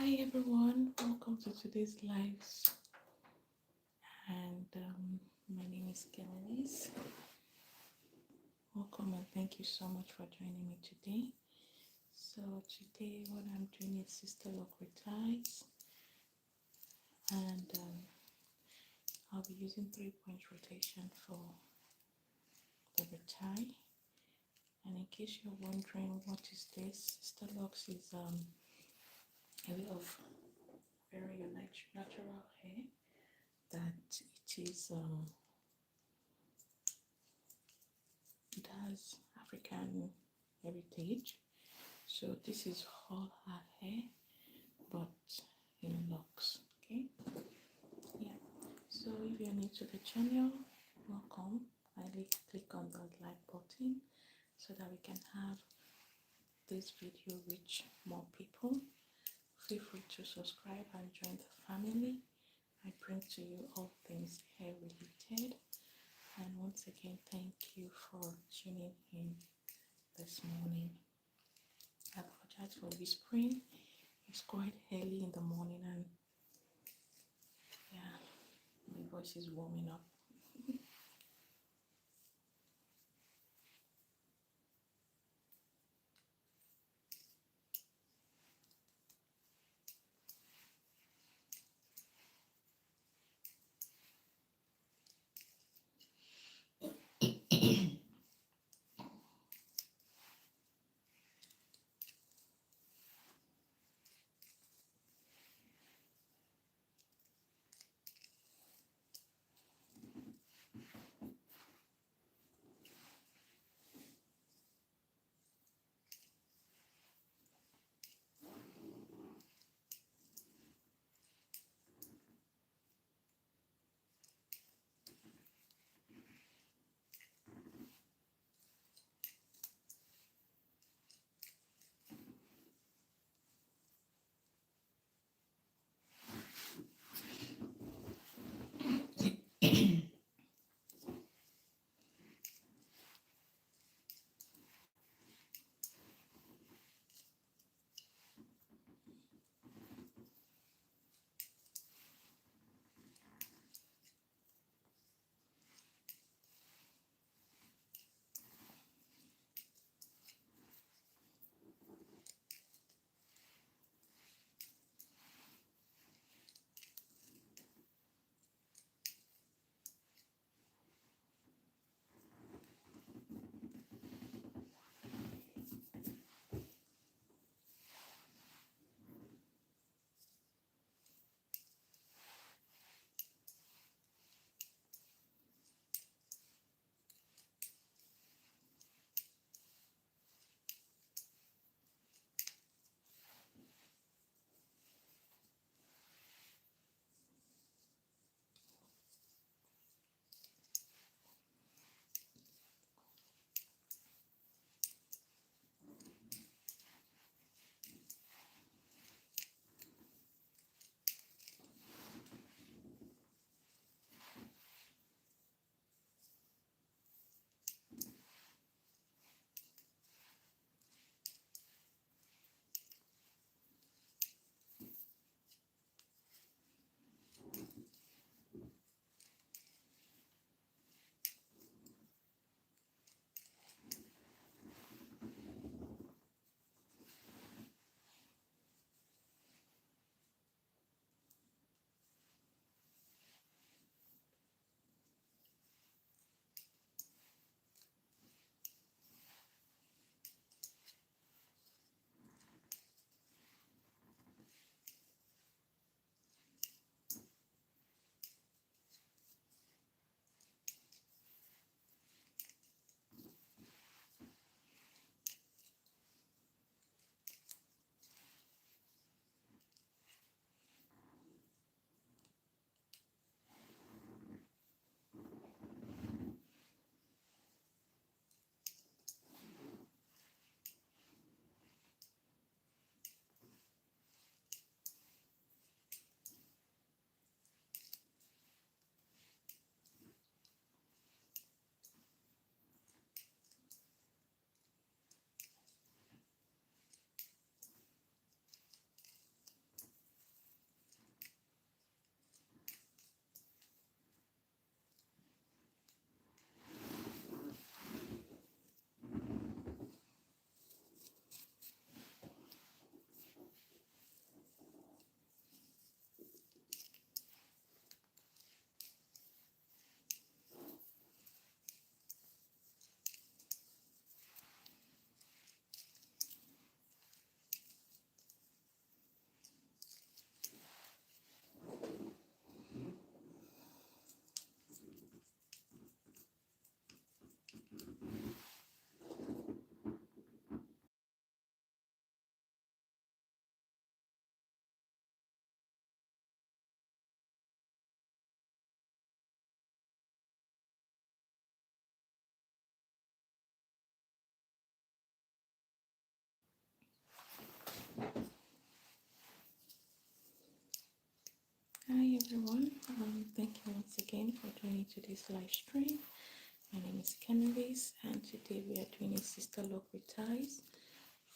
Hi everyone, welcome to today's live. And my name is Kelly's. Welcome and thank you so much for joining me today. So today what I'm doing is Sisterlocks Reties, and I'll be using 3-point rotation for the retie. And in case you're wondering what is this, Sisterlocks is a way of wearing your natural hair that it has African heritage. So this is all her hair, but in locks. Okay, yeah. So if you're new to the channel, welcome. Kindly click on the like button so that we can have this video reach more people. Feel free to subscribe and join the family. I bring to you all things hair related. And once again, thank you for tuning in this morning. I apologize for whispering. It's quite early in the morning and yeah, my voice is warming up. joining today's live stream. My name is Candice, and today we are doing a Sisterlock Retie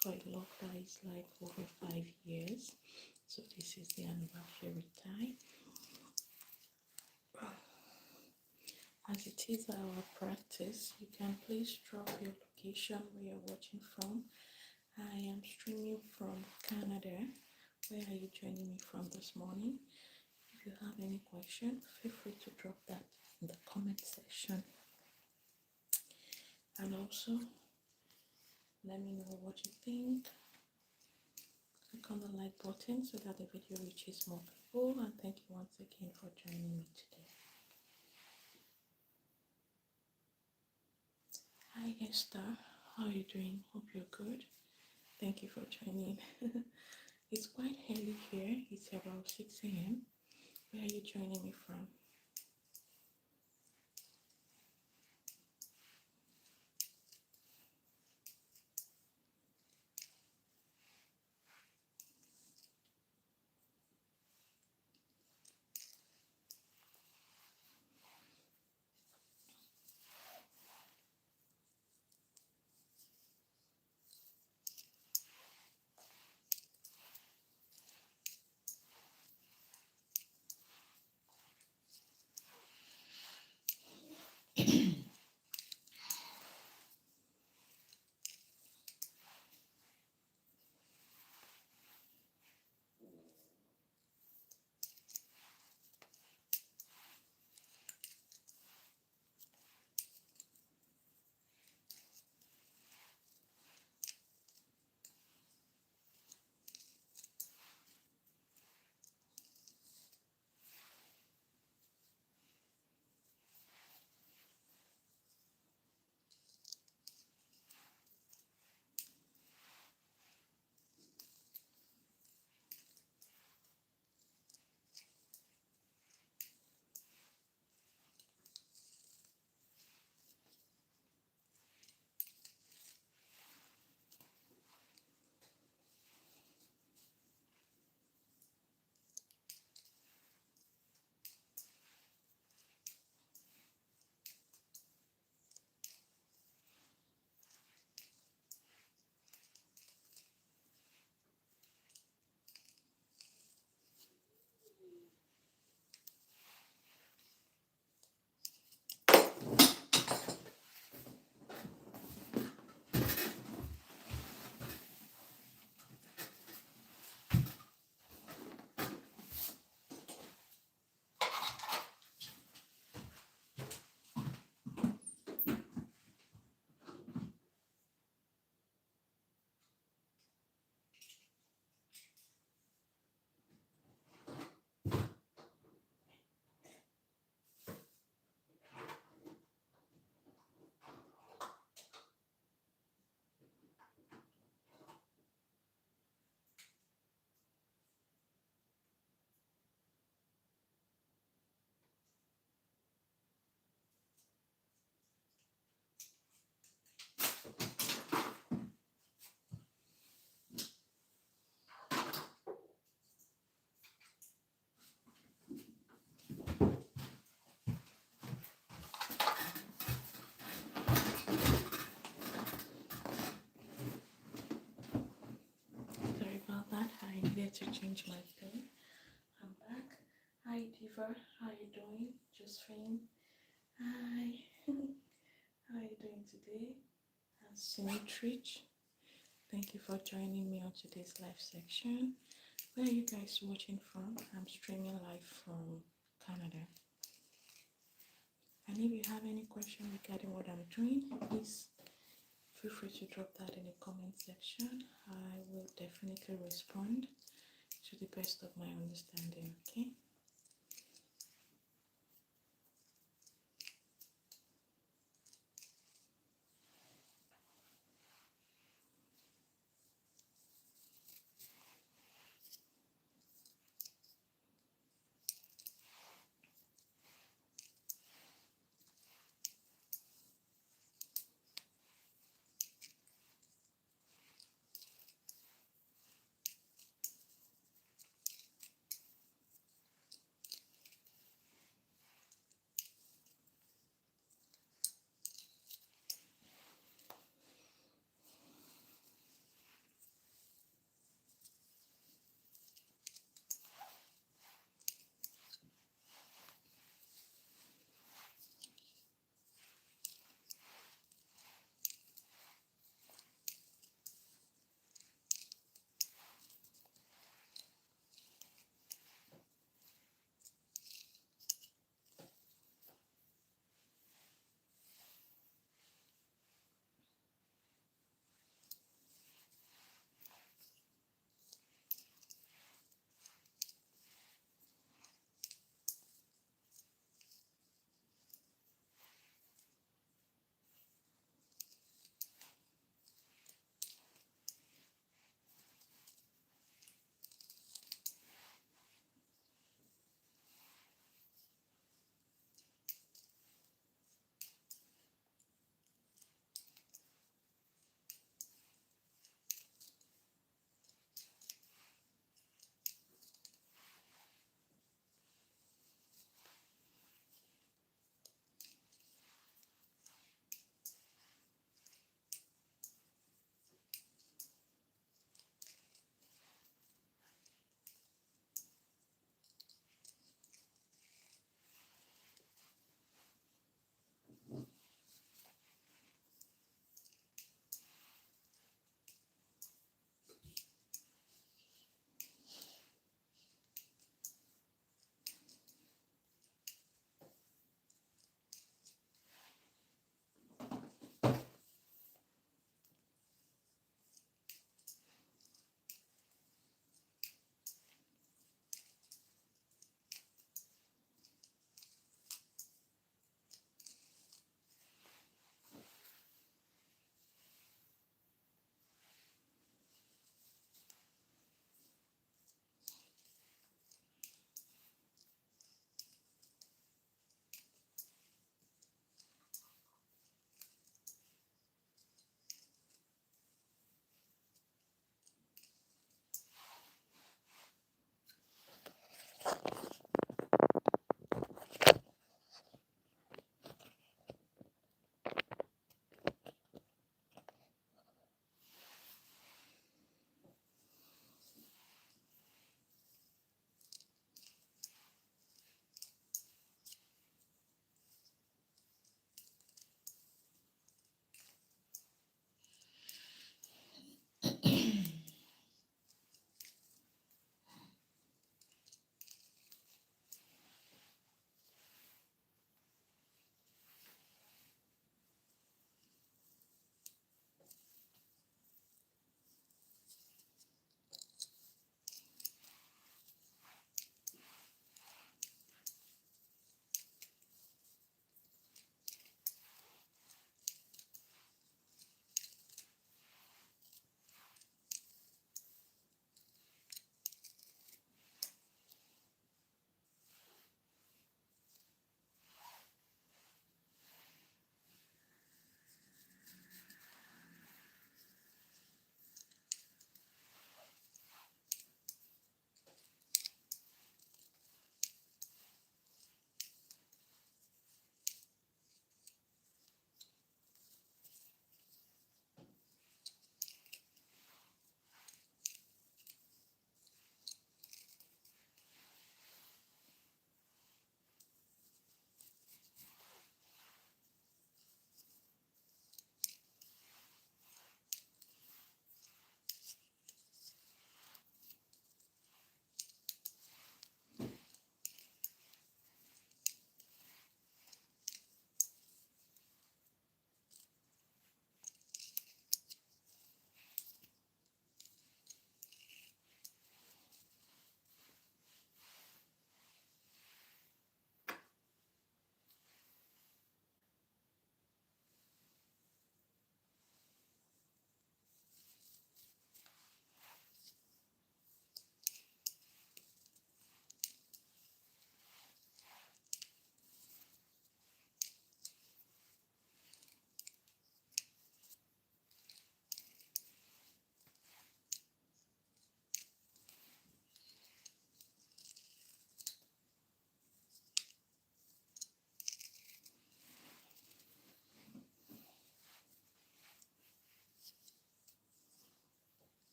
for a lock that is like over 5 years. So this is the anniversary Retie. As it is our practice, you can please drop your location where you're watching from. I am streaming from Canada. Where are you joining me from this morning? If you have any question, feel free to drop that in the comment section. And also, let me know what you think. Click on the like button so that the video reaches more people. And thank you once again for joining me today. Hi Esther, how are you doing? Hope you're good. Thank you for joining. It's quite early here. It's about 6 a.m. Where are you joining me from? Sorry about that. I needed to change my phone. I'm back. Hi Diva, how are you doing? Josephine. Hi. How are you doing today? And Symmetrich. Thank you for joining me on today's live section. Where are you guys watching from? I'm streaming live from Canada. And if you have any question regarding what I'm doing, please feel free to drop that in the comment section. I will definitely respond to the best of my understanding, okay?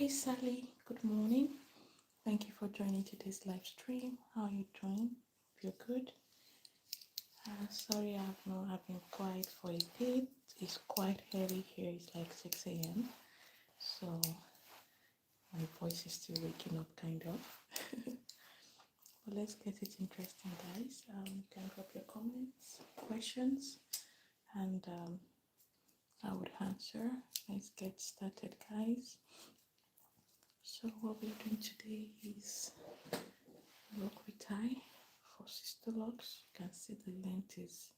Hi Sally, good morning. Thank you for joining today's live stream. How are you doing? If you're good. Sorry I've been quiet for a bit. It's quite early here. It's like 6 a.m. So my voice is still waking up kind of. But let's get it interesting, guys. You can drop your comments, questions, and I would answer. Let's get started, guys. So what we're doing today is Retie for Sisterlocks. You can see the length is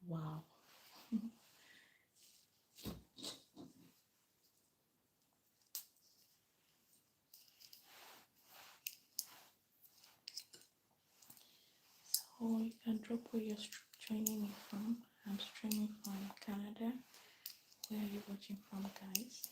wow. So you can drop where you're joining me from. I'm streaming from Canada. Where are you watching from, guys?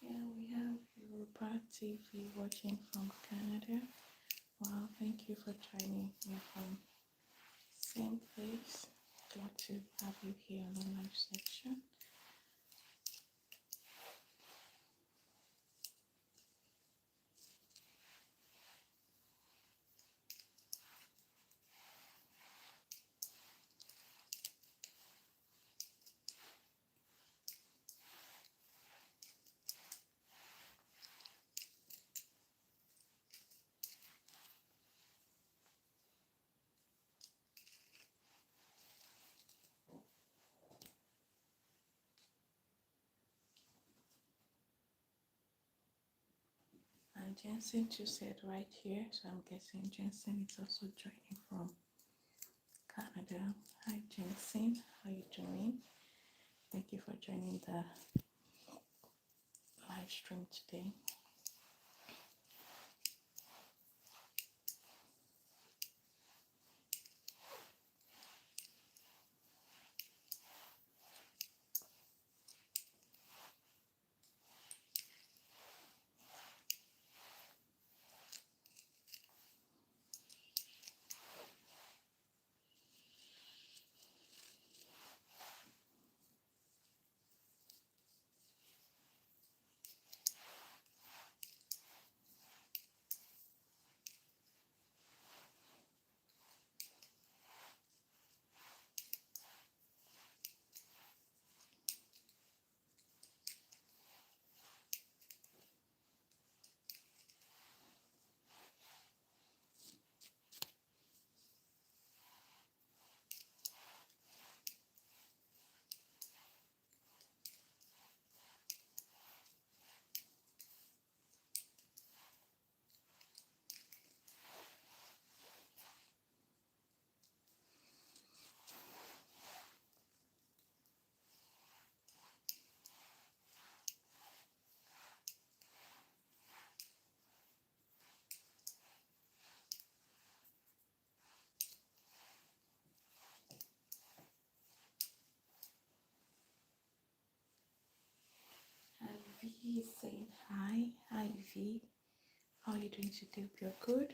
Yeah, we have Retie watching from Canada. Wow, thank you for joining me from same place. Glad to have you here on the live section. And Jensen just said right here, so I'm guessing Jensen is also joining from Canada. Hi Jensen, how you doing? Thank you for joining the live stream today. And V is saying hi. Hi V. How are you doing today? If you're good.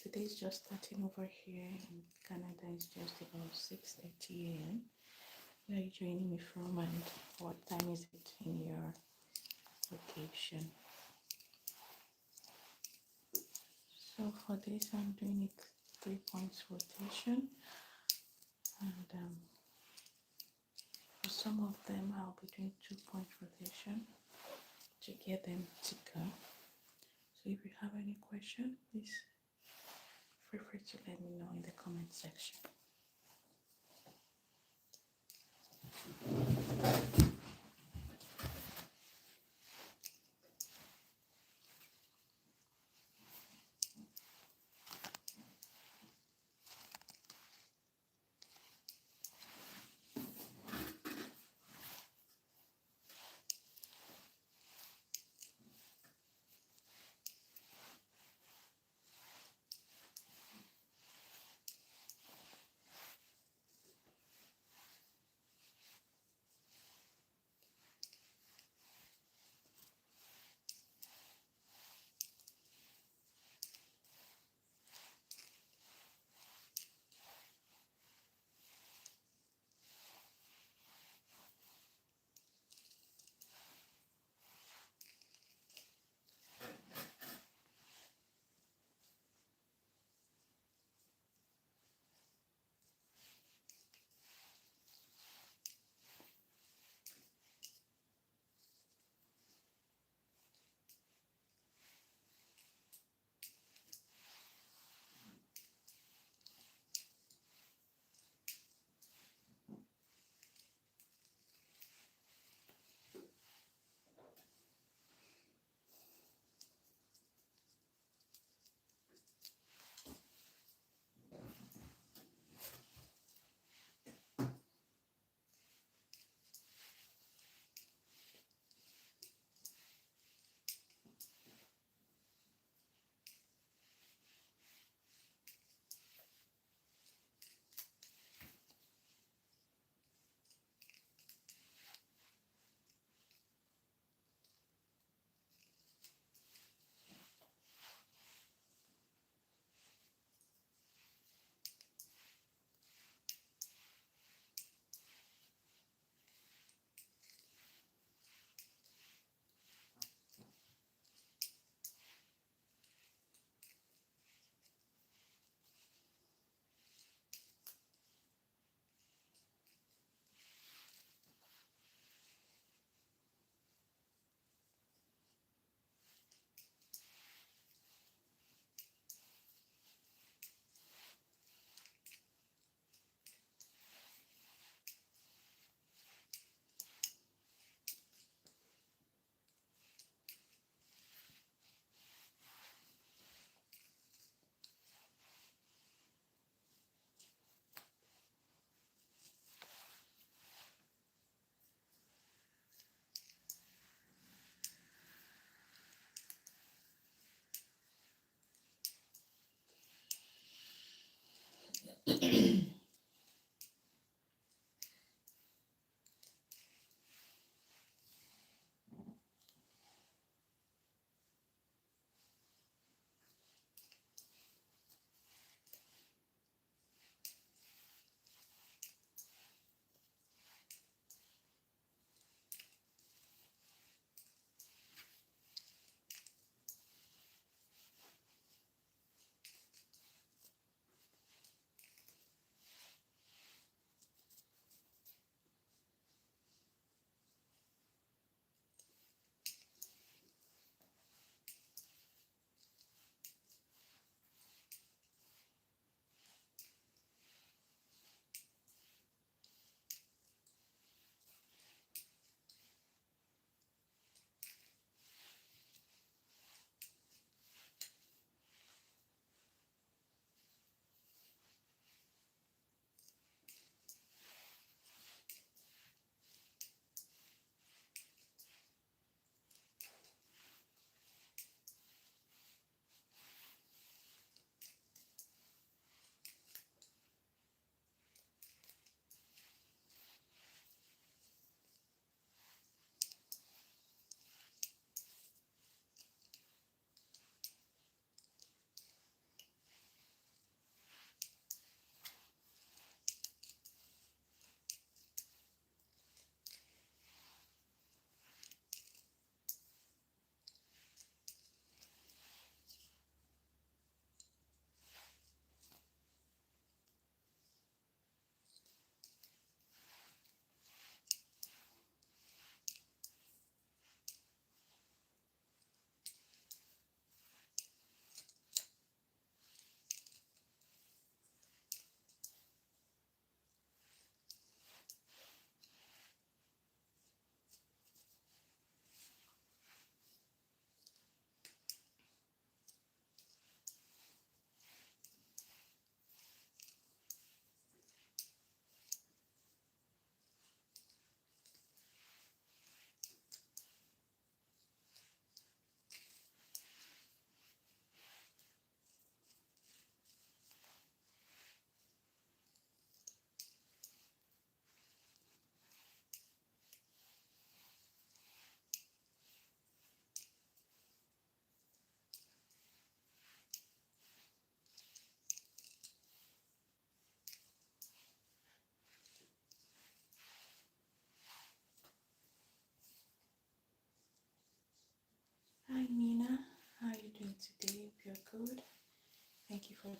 Today's just starting over here in Canada. It's just about 6:30 a.m. Where are you joining me from and what time is it in your location? So for this I'm doing it 3 points rotation, and for some of them I'll be doing 2-point rotation to get them thicker. So if you have any question, please feel free to let me know in the comment section.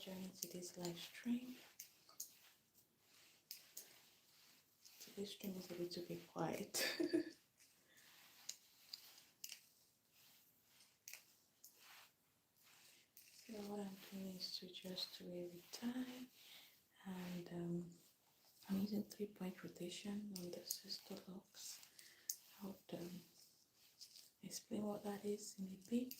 joining today's live stream. Today's stream is a little bit quiet. So what I'm doing is to just do a retie, and I'm using 3-point rotation on the Sisterlocks. I'll explain what that is in a bit.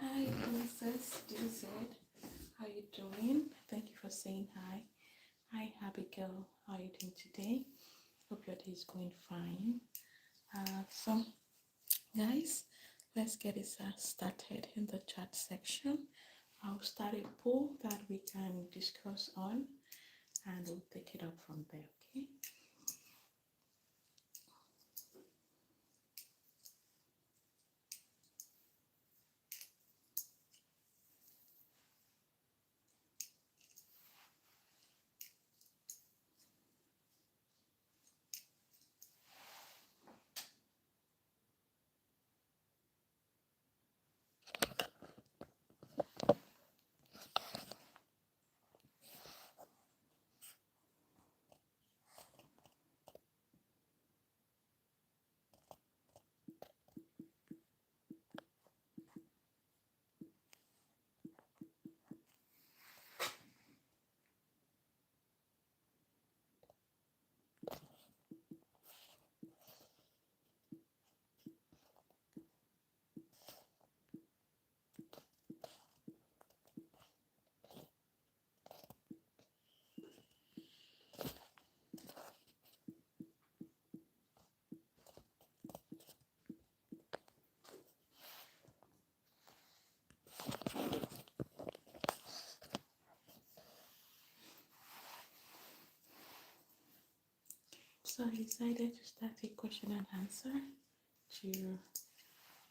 Hi, Princess DZ. How you doing? Thank you for saying hi. Hi, Abigail. How are you doing today? Hope your day is going fine. So, guys, let's get it started in the chat section. I'll start a poll that we can discuss on, and we'll take it up from there, okay? So I decided to start a question and answer to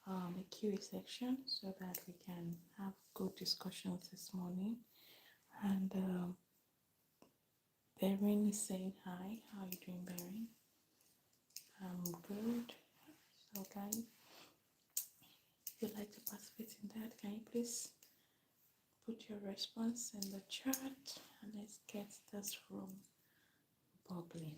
a QA section so that we can have good discussions this morning. And Berin is saying hi. How are you doing, Berin? I'm good. So guys, if you'd like to participate in that, can you please put your response in the chat and let's get this room bubbling.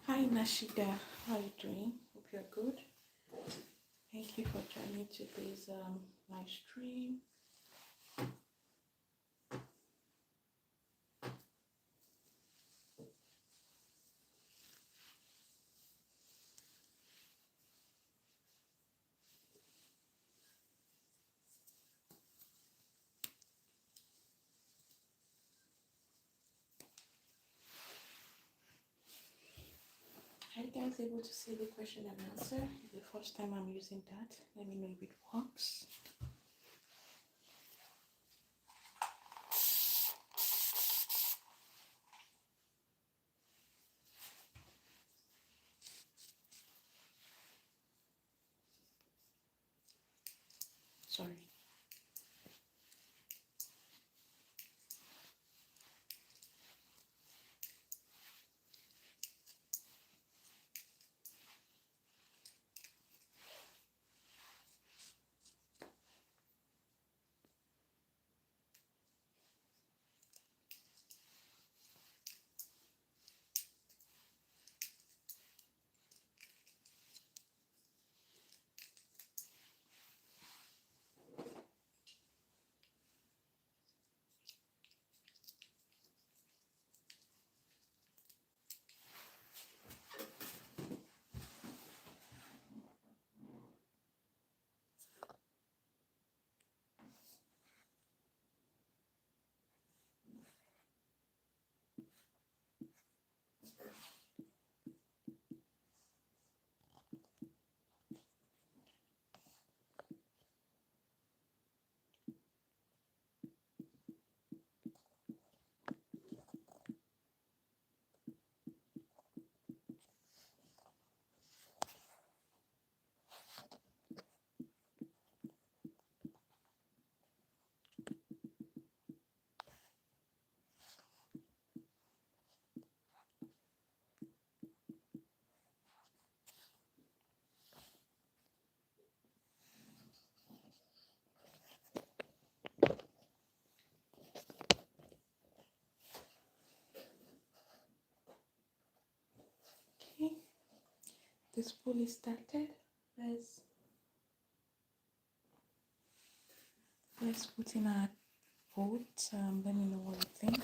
Hi Nashida, how are you doing? Hope you're good. Thank you for joining today's live stream. Are you guys able to see the question and answer? It's the first time I'm using that. Let me know if it works. Sorry. Okay, this poll is started. Let's put in our vote. Let me know what you think.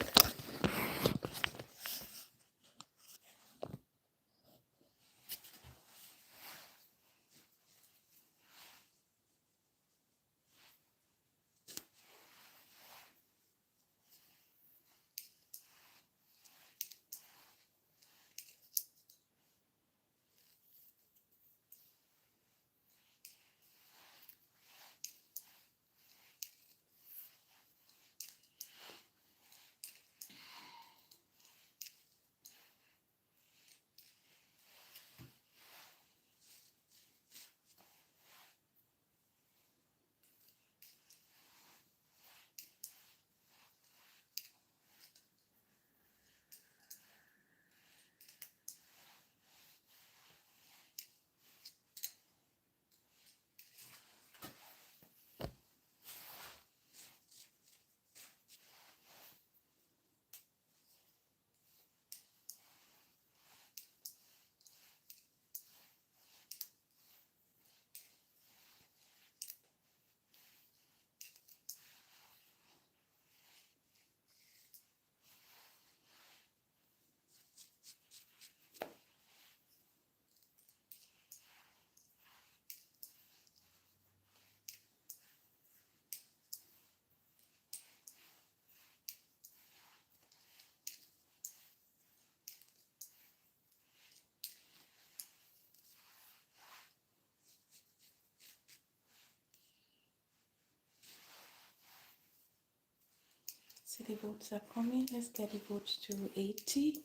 see the votes are coming. Let's get the votes to 80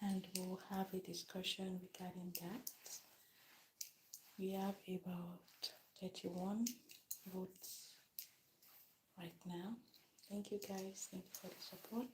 and we'll have a discussion regarding that. We have about 31 votes right now. Thank you guys. Thank you for the support.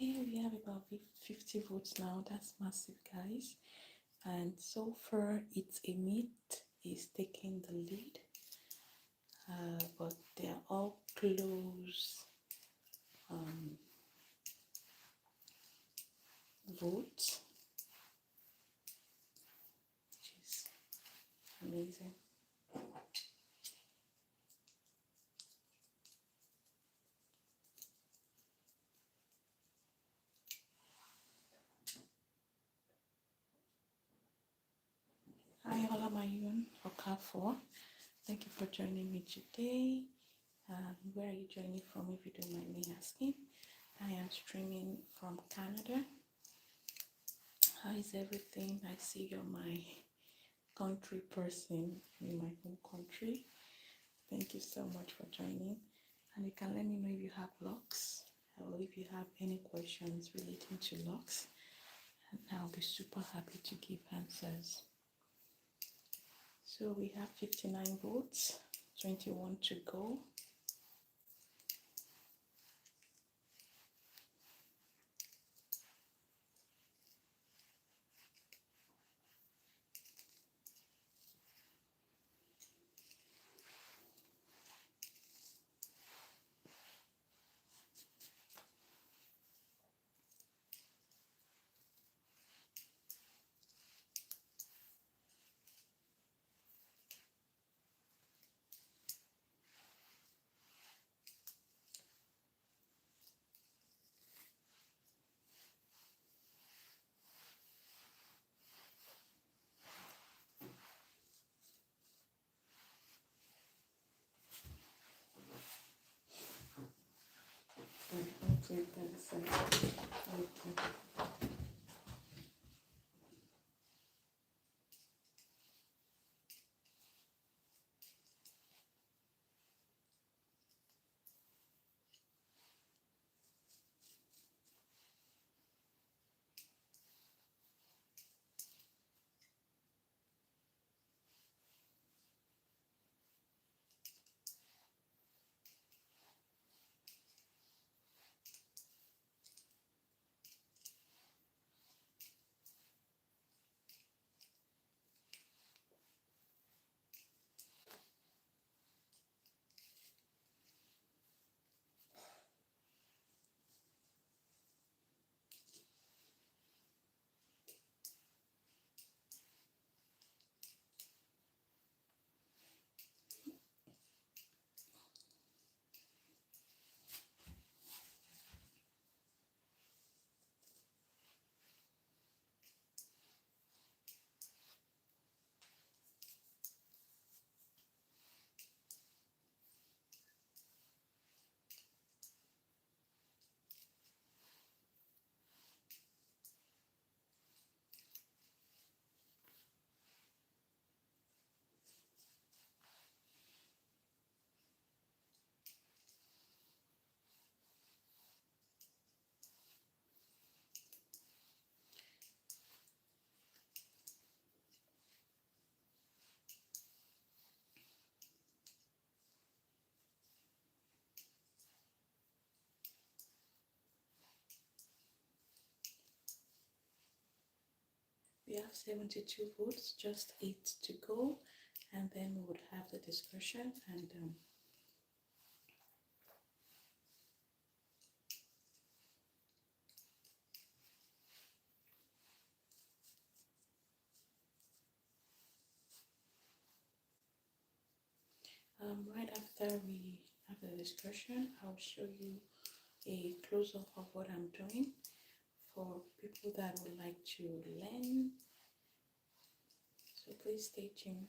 Okay, we have about 50 votes now. That's massive, guys. And so far, it's a meet is taking the lead, but they are all close votes, which is amazing. Hi, Olamayun Okafor. Thank you for joining me today. Where are you joining from, if you don't mind me asking? I am streaming from Canada. How is everything? I see you're my country person in my home country. Thank you so much for joining. And you can let me know if you have locs or if you have any questions relating to locs. And I'll be super happy to give answers. So we have 59 votes, 21 to go. We have 72 votes, just 8 to go, and then we would have the discussion. And right after we have the discussion, I'll show you a close-up of what I'm doing for people that would like to learn. So please stay tuned.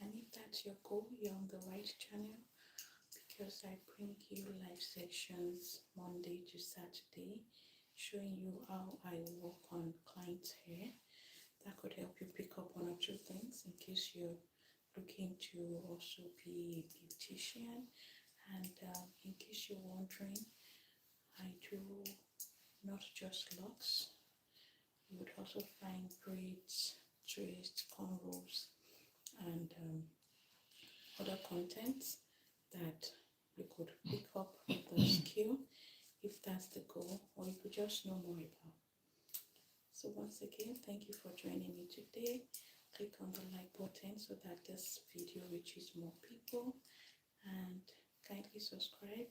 And if that's your goal, you're on the right channel, because I bring you live sessions Monday to Saturday, showing you how I work on clients' hair. That could help you pick up one or two things in case you're looking to also be a beautician. And in case you're wondering, I do not just locks. You would also find braids, twists, cornrows, and other contents that you could pick up with the skill if that's the goal, or you could just know more about. So once again, thank you for joining me today. Click on the like button so that this video reaches more people, and kindly subscribe.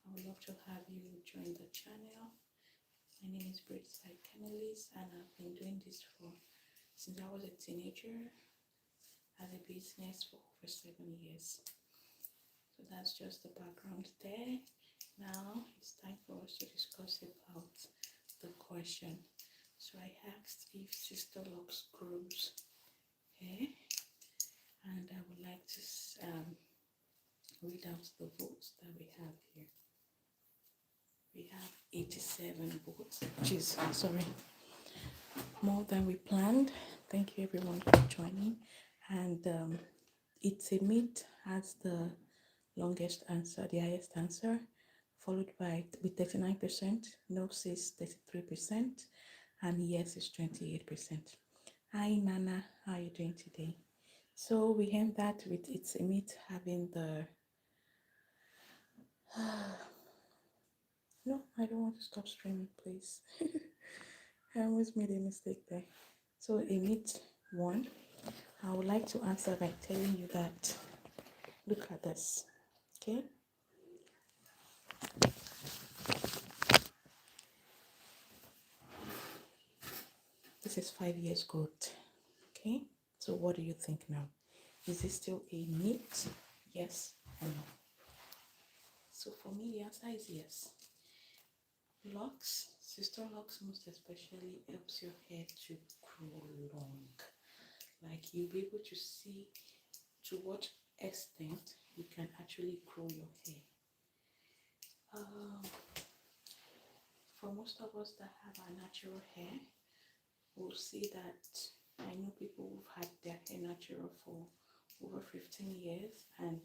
I would love to have you join the channel. My name is Retie, and I've been doing this since I was a teenager, as a business for over 7 years. So that's just the background there. Now it's time for us to discuss about the question. So I asked if Sisterlocks grows hair, and I would like to read out the votes that we have here. We have 87 votes, which is, more than we planned. Thank you everyone for joining. And It's a Myth has the longest answer, the highest answer, followed by with 39%, no is 33%, and yes is 28%. Hi Nana, how are you doing today? So we end that with It's a Myth having the no, I don't want to stop streaming, please. I almost made a mistake there. So a myth one, I would like to answer by telling you that, look at this, okay? This is 5 years growth, okay? So what do you think now? Is this still a myth? Yes or no? So for me, the answer is yes. Locks, Sisterlocks most especially, helps your hair to grow long. Like you'll be able to see to what extent you can actually grow your hair. For most of us that have our natural hair, we'll see that I know people who've had their hair natural for over 15 years, and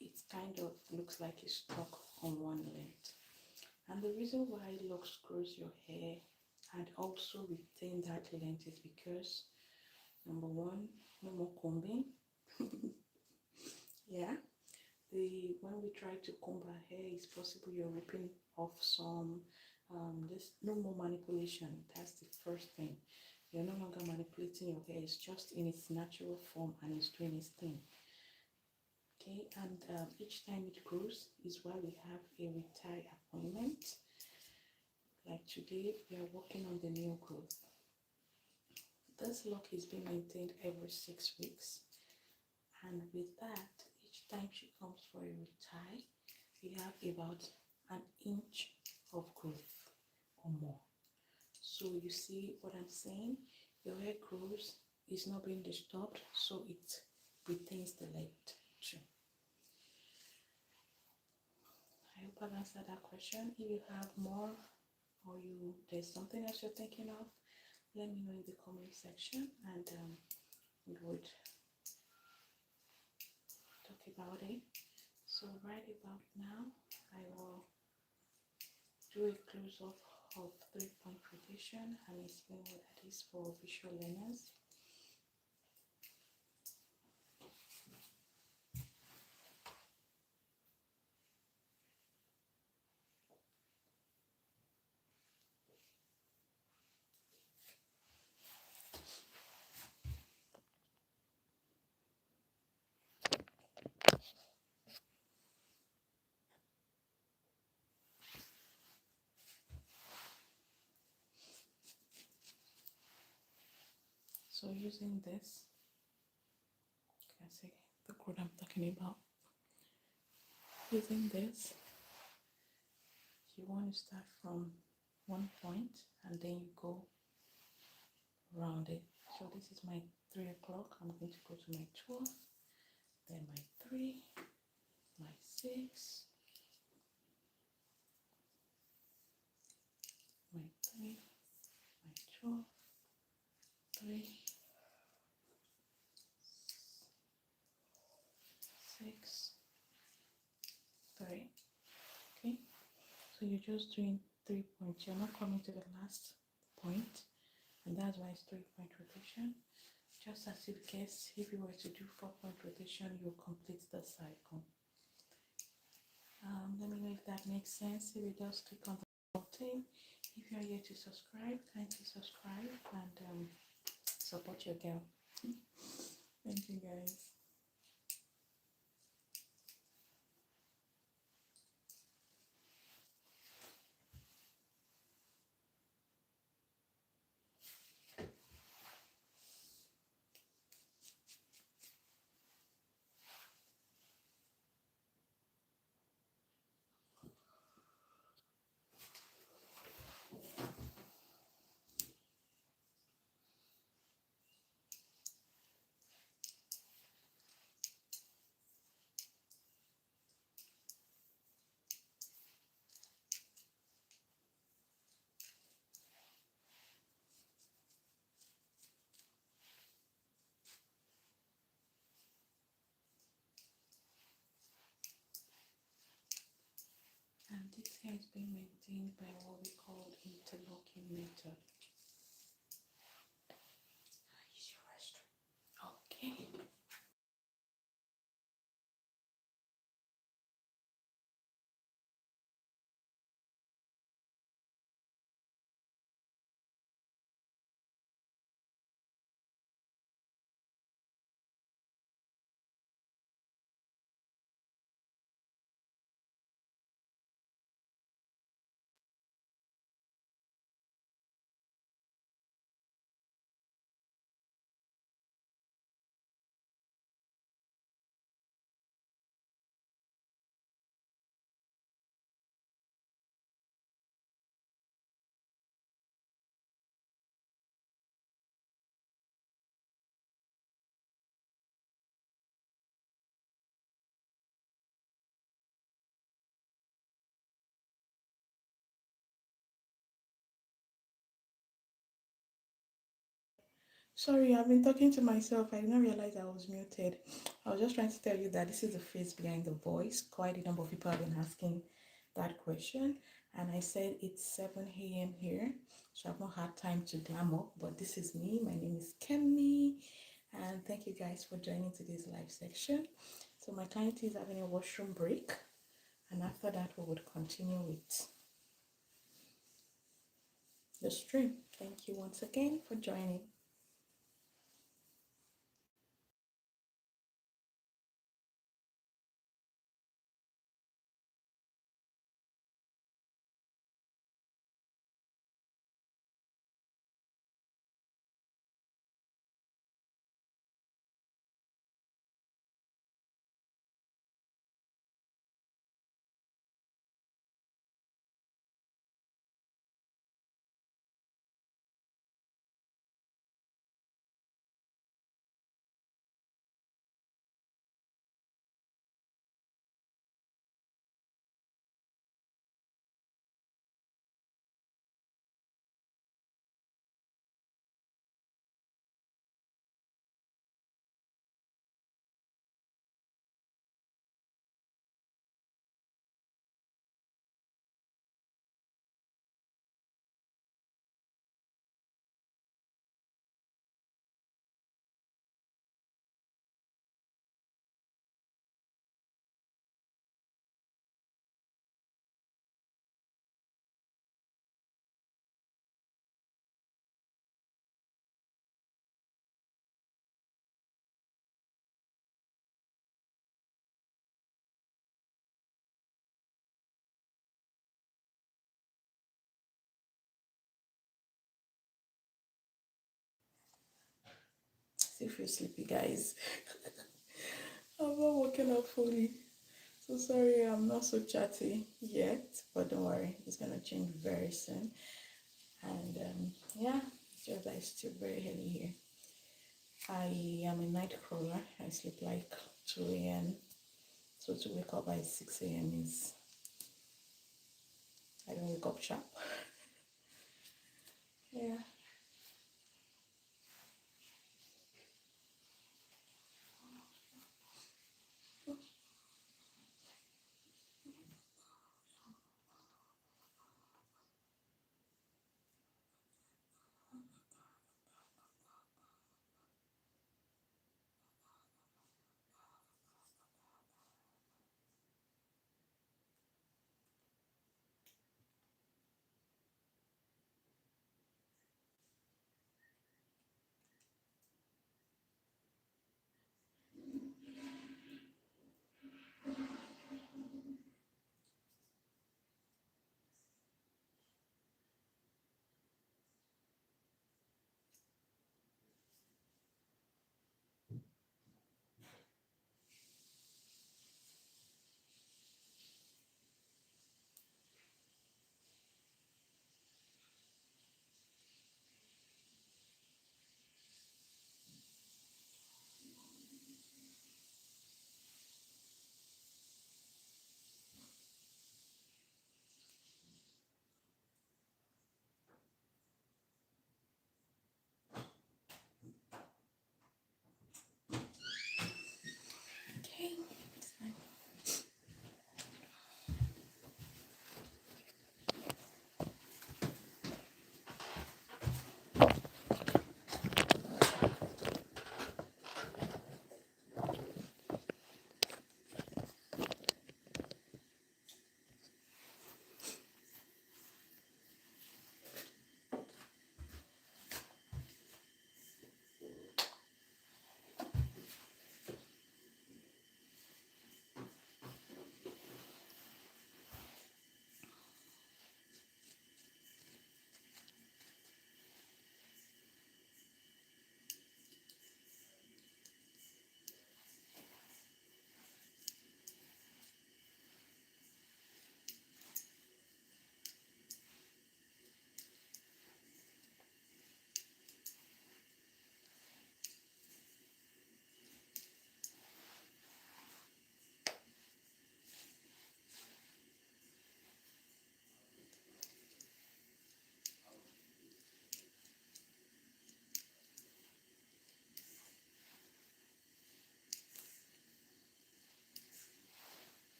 it kind of looks like it's stuck on one length. And the reason why locks grows your hair and also retain that length is because, number one, no more combing. Yeah, when we try to comb our hair, it's possible you're ripping off some. There's no more manipulation. That's the first thing. You're no longer manipulating your hair. It's just in its natural form and it's doing its thing. Okay, and each time it grows is why we have a Retie appointment. Like today, we are working on the new growth. This lock is being maintained every 6 weeks, and with that, each time she comes for a Retie, we have about an inch of growth or more. So you see what I'm saying? Your hair grows, is not being disturbed, so it retains the length too. I hope I've answered that question. If you have more, or there's something else you're thinking of, let me know in the comment section, and we would talk about it. So right about now, I will do a close-up of 3-point rotation and explain what that is for visual learners. So using this, can I say the code I'm talking about? Using this, you want to start from one point and then you go around it. So this is my 3 o'clock. I'm going to go to my 12, then my 3, my 6, my 3, my 12, 3, 6, 3. Okay, so you're just doing 3 points. You're not coming to the last point, and that's why it's 3-point rotation. Just as in case if you were to do 4-point rotation, you'll complete the cycle. Let me know if that makes sense. If you just click on the button. If you're here to subscribe, kindly subscribe and support your girl. Thank you guys. And this hair is being maintained by what we call interlocking method. Use your restroom. Okay. Sorry, I've been talking to myself. I did not realize I was muted. I was just trying to tell you that this is the face behind the voice. Quite a number of people have been asking that question. And I said it's 7 a.m. here. So I've not had time to glam up. But this is me. My name is Kemi. And thank you guys for joining today's live section. So my client is having a washroom break. And after that, we would continue with the stream. Thank you once again for joining. still feel sleepy, guys. I'm not waking up fully. So sorry, I'm not so chatty yet, but don't worry, it's gonna change very soon. And yeah, it's just that it's still very early here. I am a night crawler. I sleep like 2 a.m. So to wake up by 6 a.m. is, I don't wake up sharp. Yeah.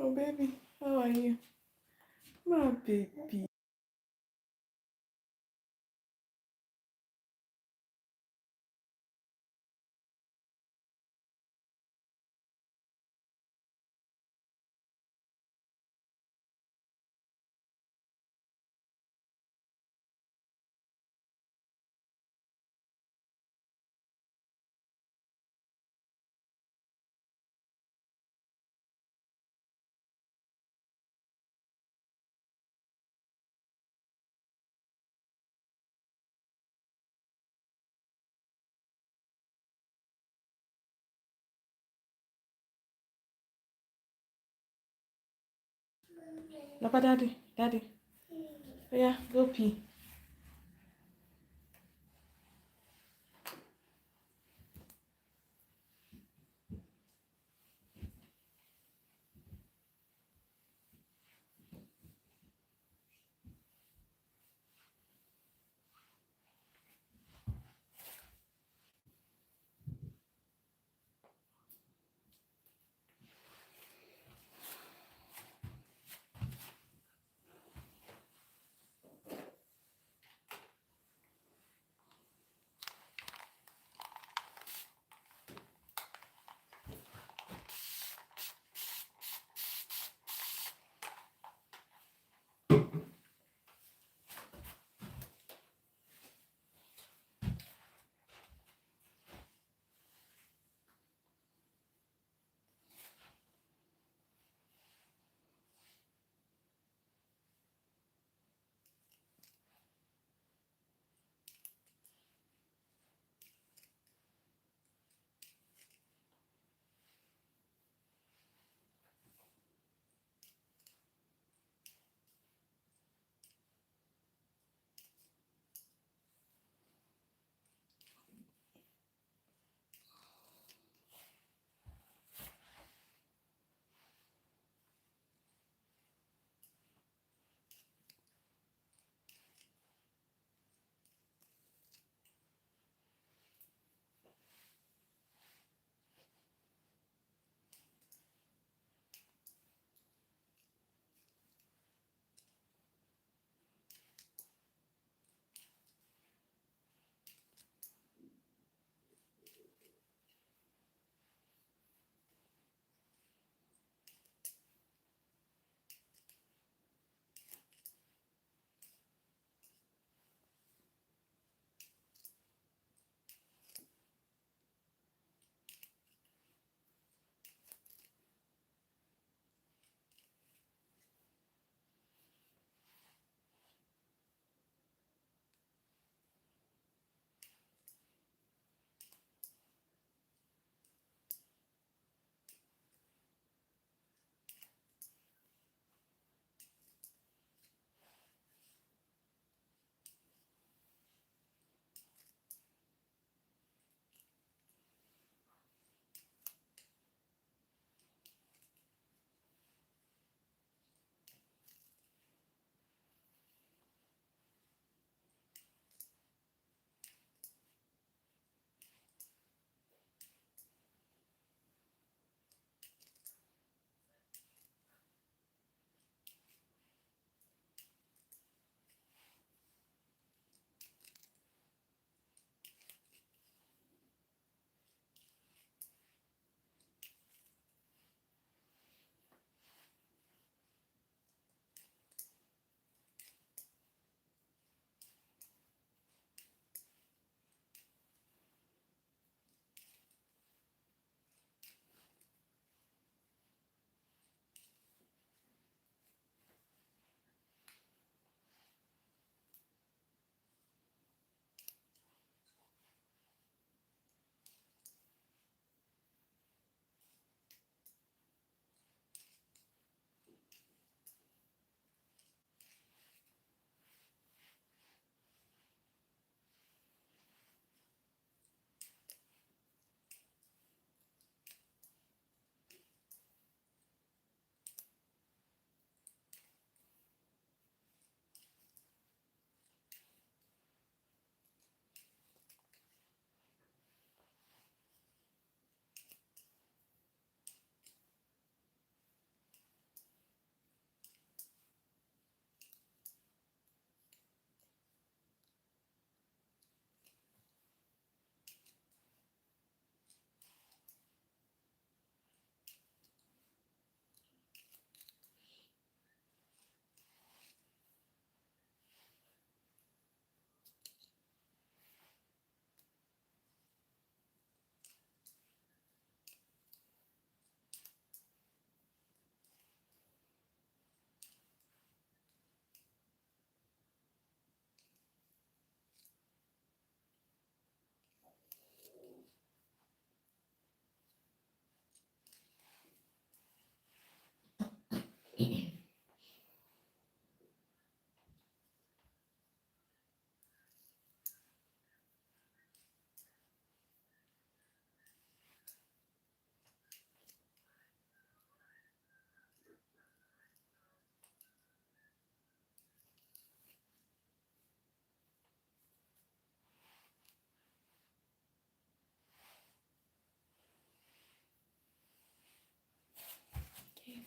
Oh, baby, how are you? My baby. Papa, daddy, daddy. Oh, yeah, go pee.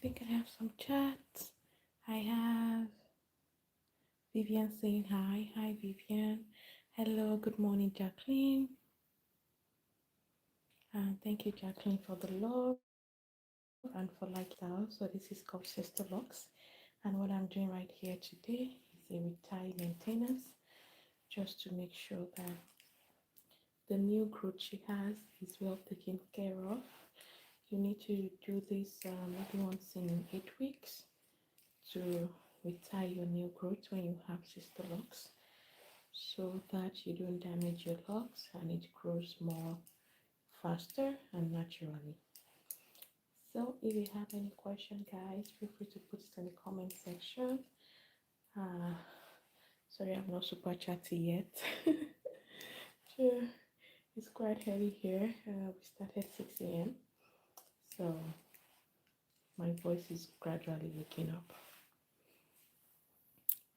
think I have some chats. I have Vivian saying hi. Hi, Vivian. Hello, good morning, Jacqueline. Thank you, Jacqueline, for the love and for like that. So this is called Sisterlocks. And what I'm doing right here today is a Retie maintenance, just to make sure that the new growth she has is well taken care of. You need to do this maybe once in 8 weeks to retie your new growth when you have Sisterlocks, so that you don't damage your locks and it grows more faster and naturally. So if you have any question, guys, feel free to put it in the comment section. Sorry, I'm not super chatty yet. Sure, it's quite early here. We started 6 a.m. So my voice is gradually waking up.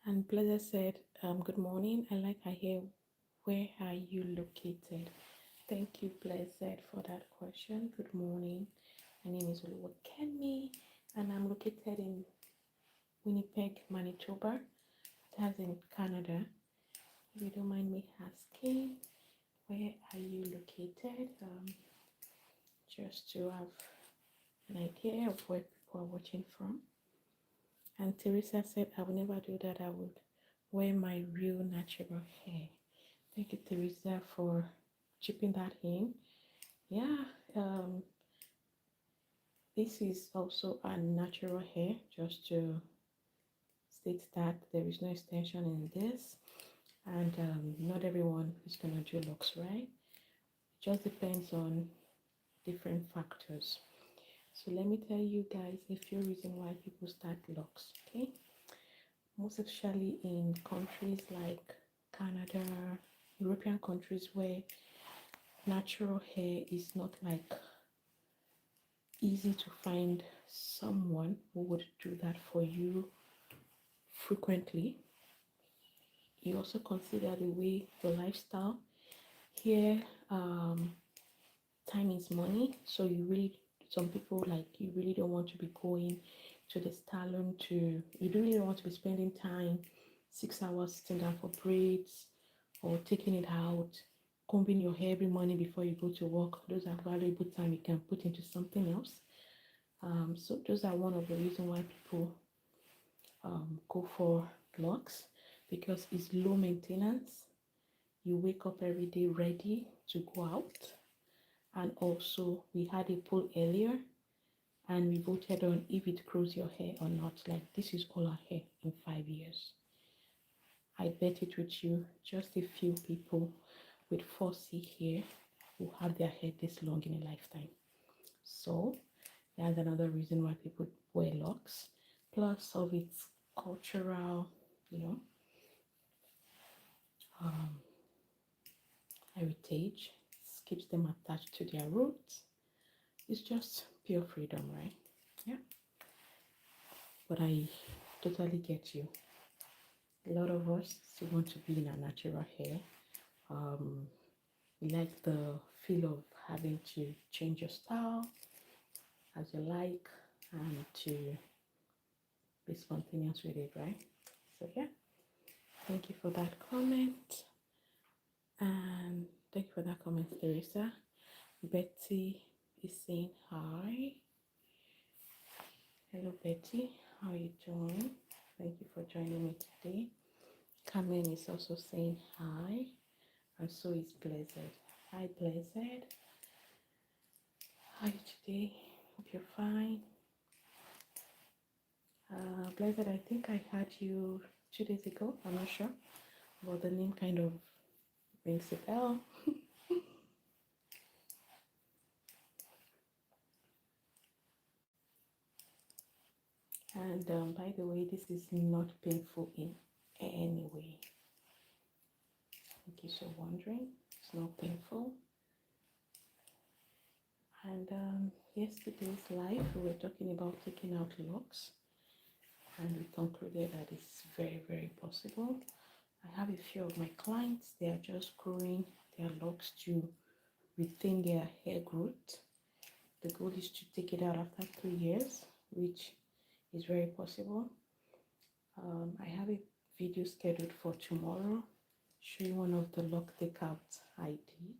And Blazer said, good morning. I like I hear, where are you located? Thank you, Blessed, for that question. Good morning. My name is Oluwakemi, and I'm located in Winnipeg, Manitoba. That's in Canada. If you don't mind me asking, where are you located? Just to have an idea of where people are watching from. And Teresa said, I would never do that. I would wear my real natural hair. Thank you, Teresa, for chipping that in. Yeah, this is also a natural hair, just to state that there is no extension in this, and not everyone is going to do locks, right? It just depends on different factors. So let me tell you guys a few reasons why people start locks, okay? Most especially in countries like Canada, European countries, where natural hair is not like easy to find someone who would do that for you frequently. You also consider the way the lifestyle here. Time is money, so you really, some people, like, you really don't want to be going to the salon, to you don't really want to be spending time 6 hours sitting down for braids or taking it out, combing your hair every morning before you go to work. Those are valuable time you can put into something else. So those are one of the reasons why people go for locks, because it's low maintenance. You wake up every day ready to go out. And also, we had a poll earlier and we voted on if it grows your hair or not. Like, this is all our hair in 5 years. I bet it with you, just a few people with 4C hair will have their hair this long in a lifetime. So that's another reason why people wear locks, plus of its cultural, you know, heritage. It keeps them attached to their roots. It's just pure freedom, right? Yeah. But I totally get you. A lot of us still want to be in our natural hair. We like the feel of having to change your style as you like and to be spontaneous with it, right? So yeah, thank you for that comment. And thank you for that comment, Teresa. Betty is saying hi. Hello, Betty. How are you doing? Thank you for joining me today. Carmen is also saying hi, and so is Blessed. Hi, Blessed. How are you today? Hope you're fine. Blessed, I think I had you 2 days ago. I'm not sure, but the name kind of rings a bell. And by the way, this is not painful in any way. In case you're wondering, it's not painful. And yesterday's live, we were talking about taking out locks, and we concluded that it's very, very possible. I have a few of my clients, they are just growing their locks to retain their hair growth. The goal is to take it out after 3 years which is very possible. I have a video scheduled for tomorrow showing one of the lock takeouts I did.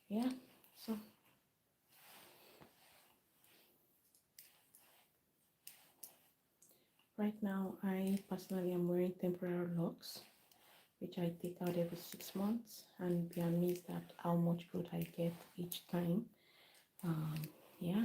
Yeah, so right now I personally am wearing temporary locks, which I take out every 6 months, and be amazed at how much good I get each time. Yeah.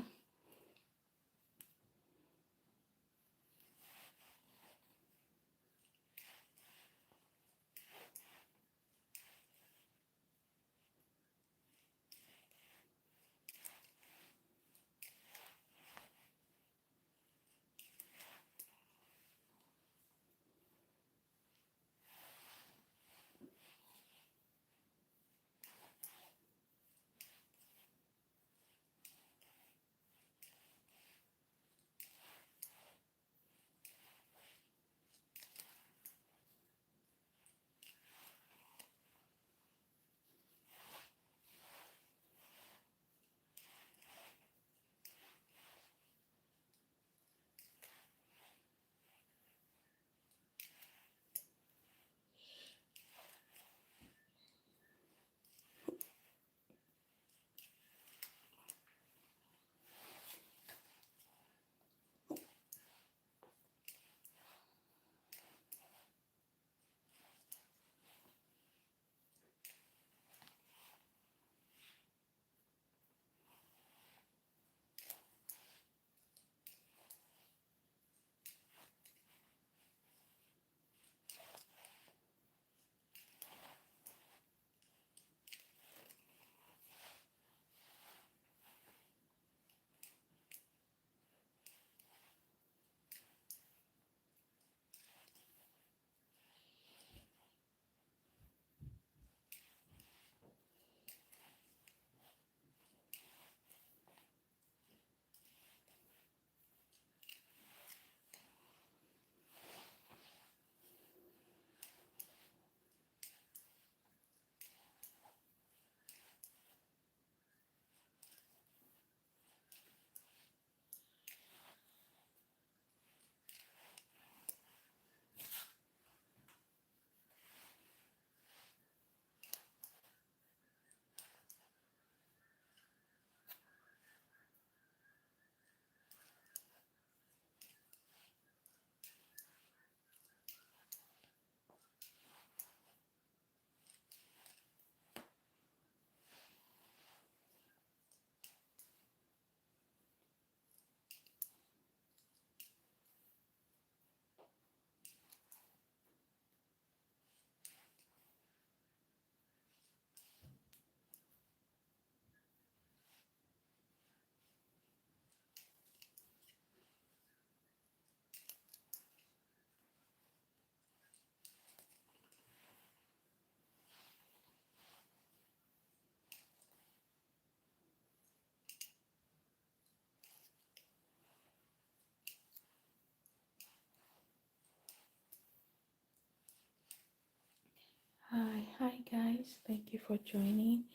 Hi guys, thank you for joining.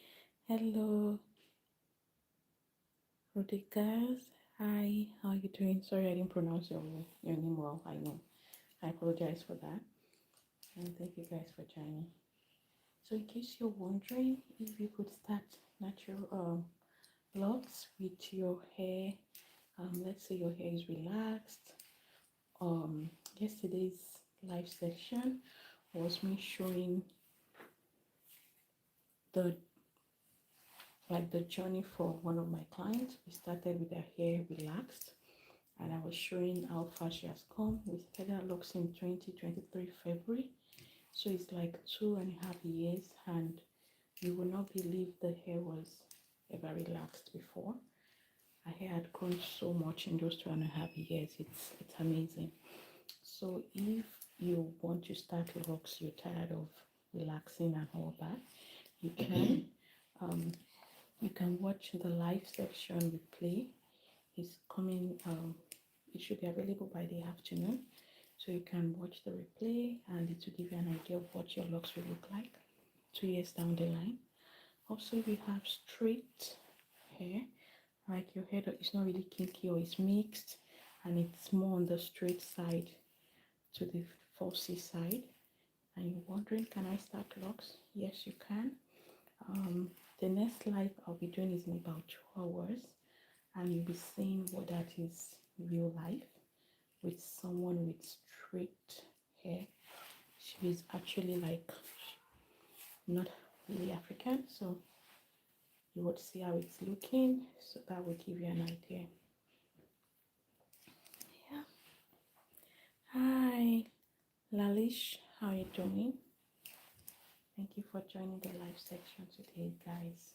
Hello, Rodriguez. Hi, how are you doing? Sorry I didn't pronounce your name well. I know. I apologize for that. And thank you guys for joining. So in case you're wondering if you could start natural locks with your hair, let's say your hair is relaxed. Yesterday's live section was me showing the the journey for one of my clients. We started with her hair relaxed, and I was showing how far she has come. We started locks in 2023 February, so it's like 2.5 years, and you will not believe the hair was ever relaxed before. Her hair had grown so much in those 2.5 years. It's amazing. So if you want to start locks, you're tired of relaxing and all that, you can you can watch the live section replay. It's coming. It should be available by the afternoon, so you can watch the replay, and it will give you an idea of what your locks will look like 2 years down the line. Also, if you have straight hair, like your hair is not really kinky or it's mixed, and it's more on the straight side to the falsy side. And you're wondering, can I start locks? Yes, you can. The next live I'll be doing is in about 2 hours, and you'll be seeing what that is real life with someone with straight hair. She is actually like not really African, so you would see how it's looking, so that will give you an idea. Yeah. Hi Lalish, how are you doing? Thank you for joining the live section today, guys.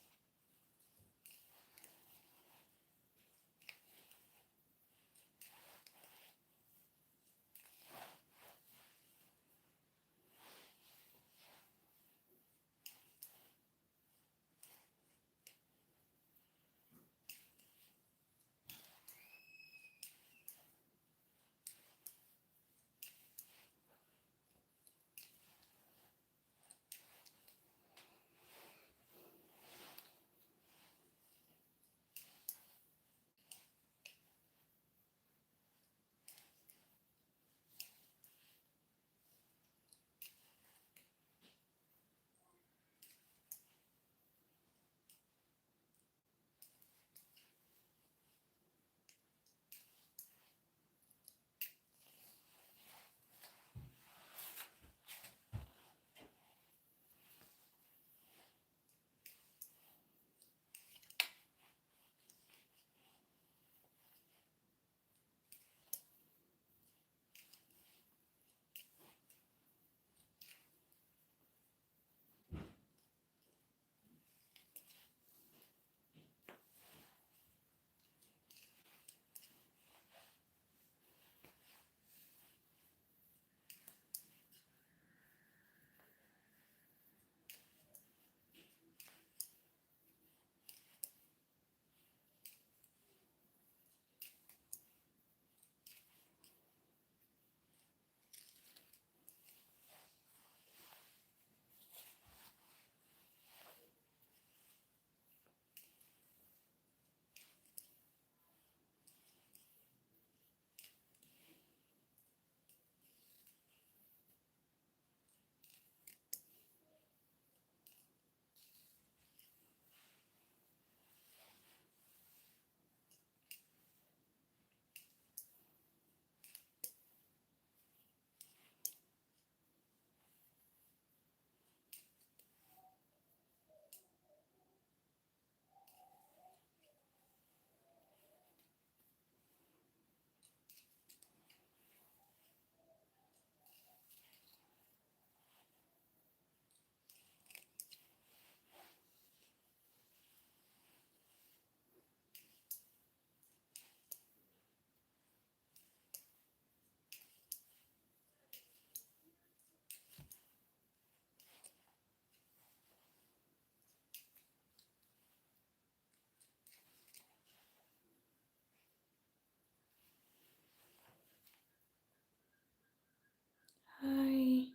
Hi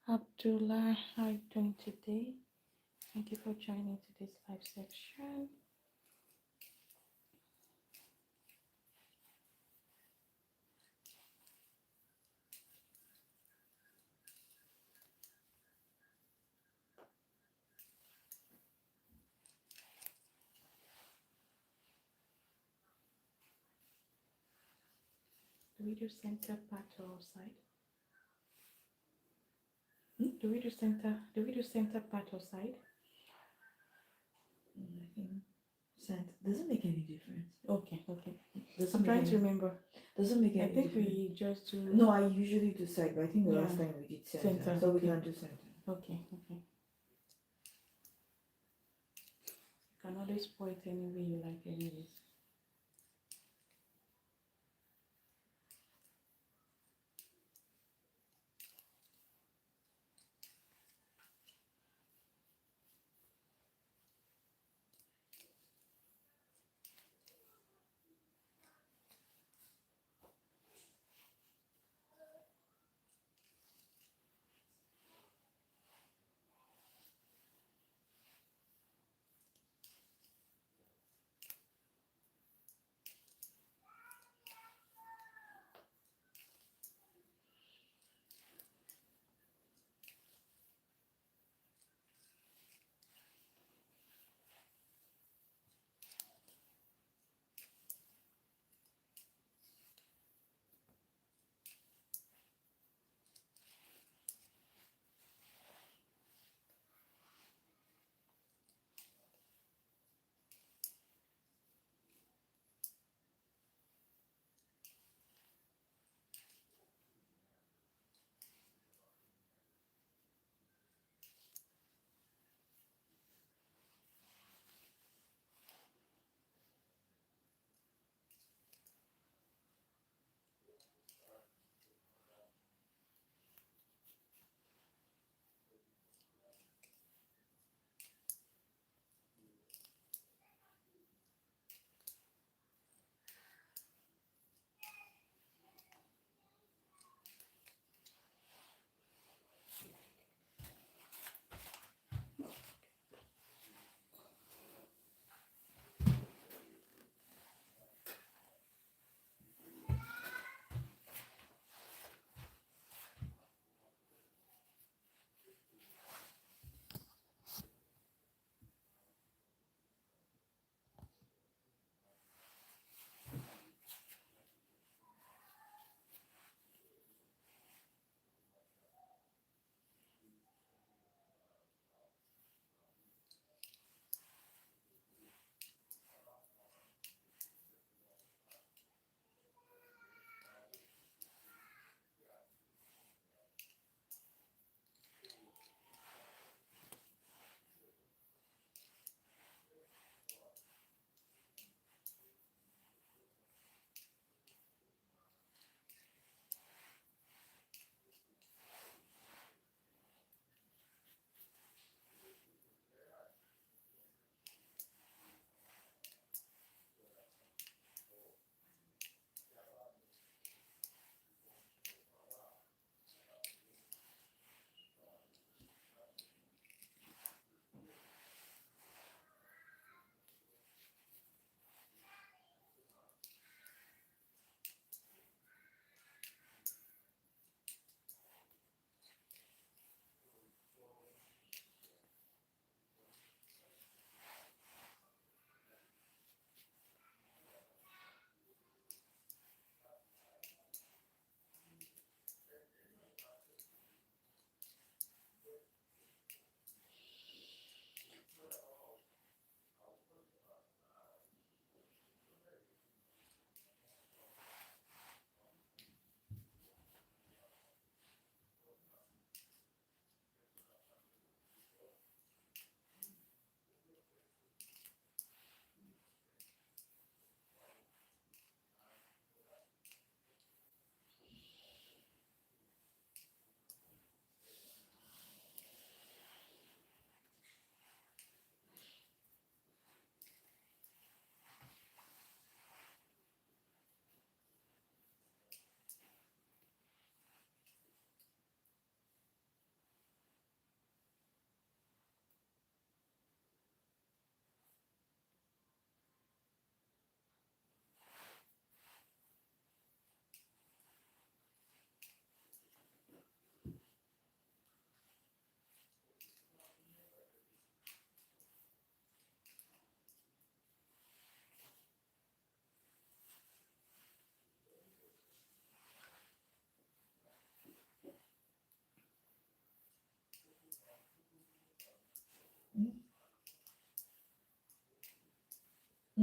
Abdullah, how are you doing today? Thank you for joining today's live section. Do we do center part or side? Do we do center? Do we do center part or side? I think center doesn't make any difference. Okay. Doesn't I'm make trying any, to remember. doesn't make I any think difference. we just do. No, I usually do side, but I think the last Yeah. time we did center, Center, so we okay. can do center. Okay. You can always pour it any way you like, anyways.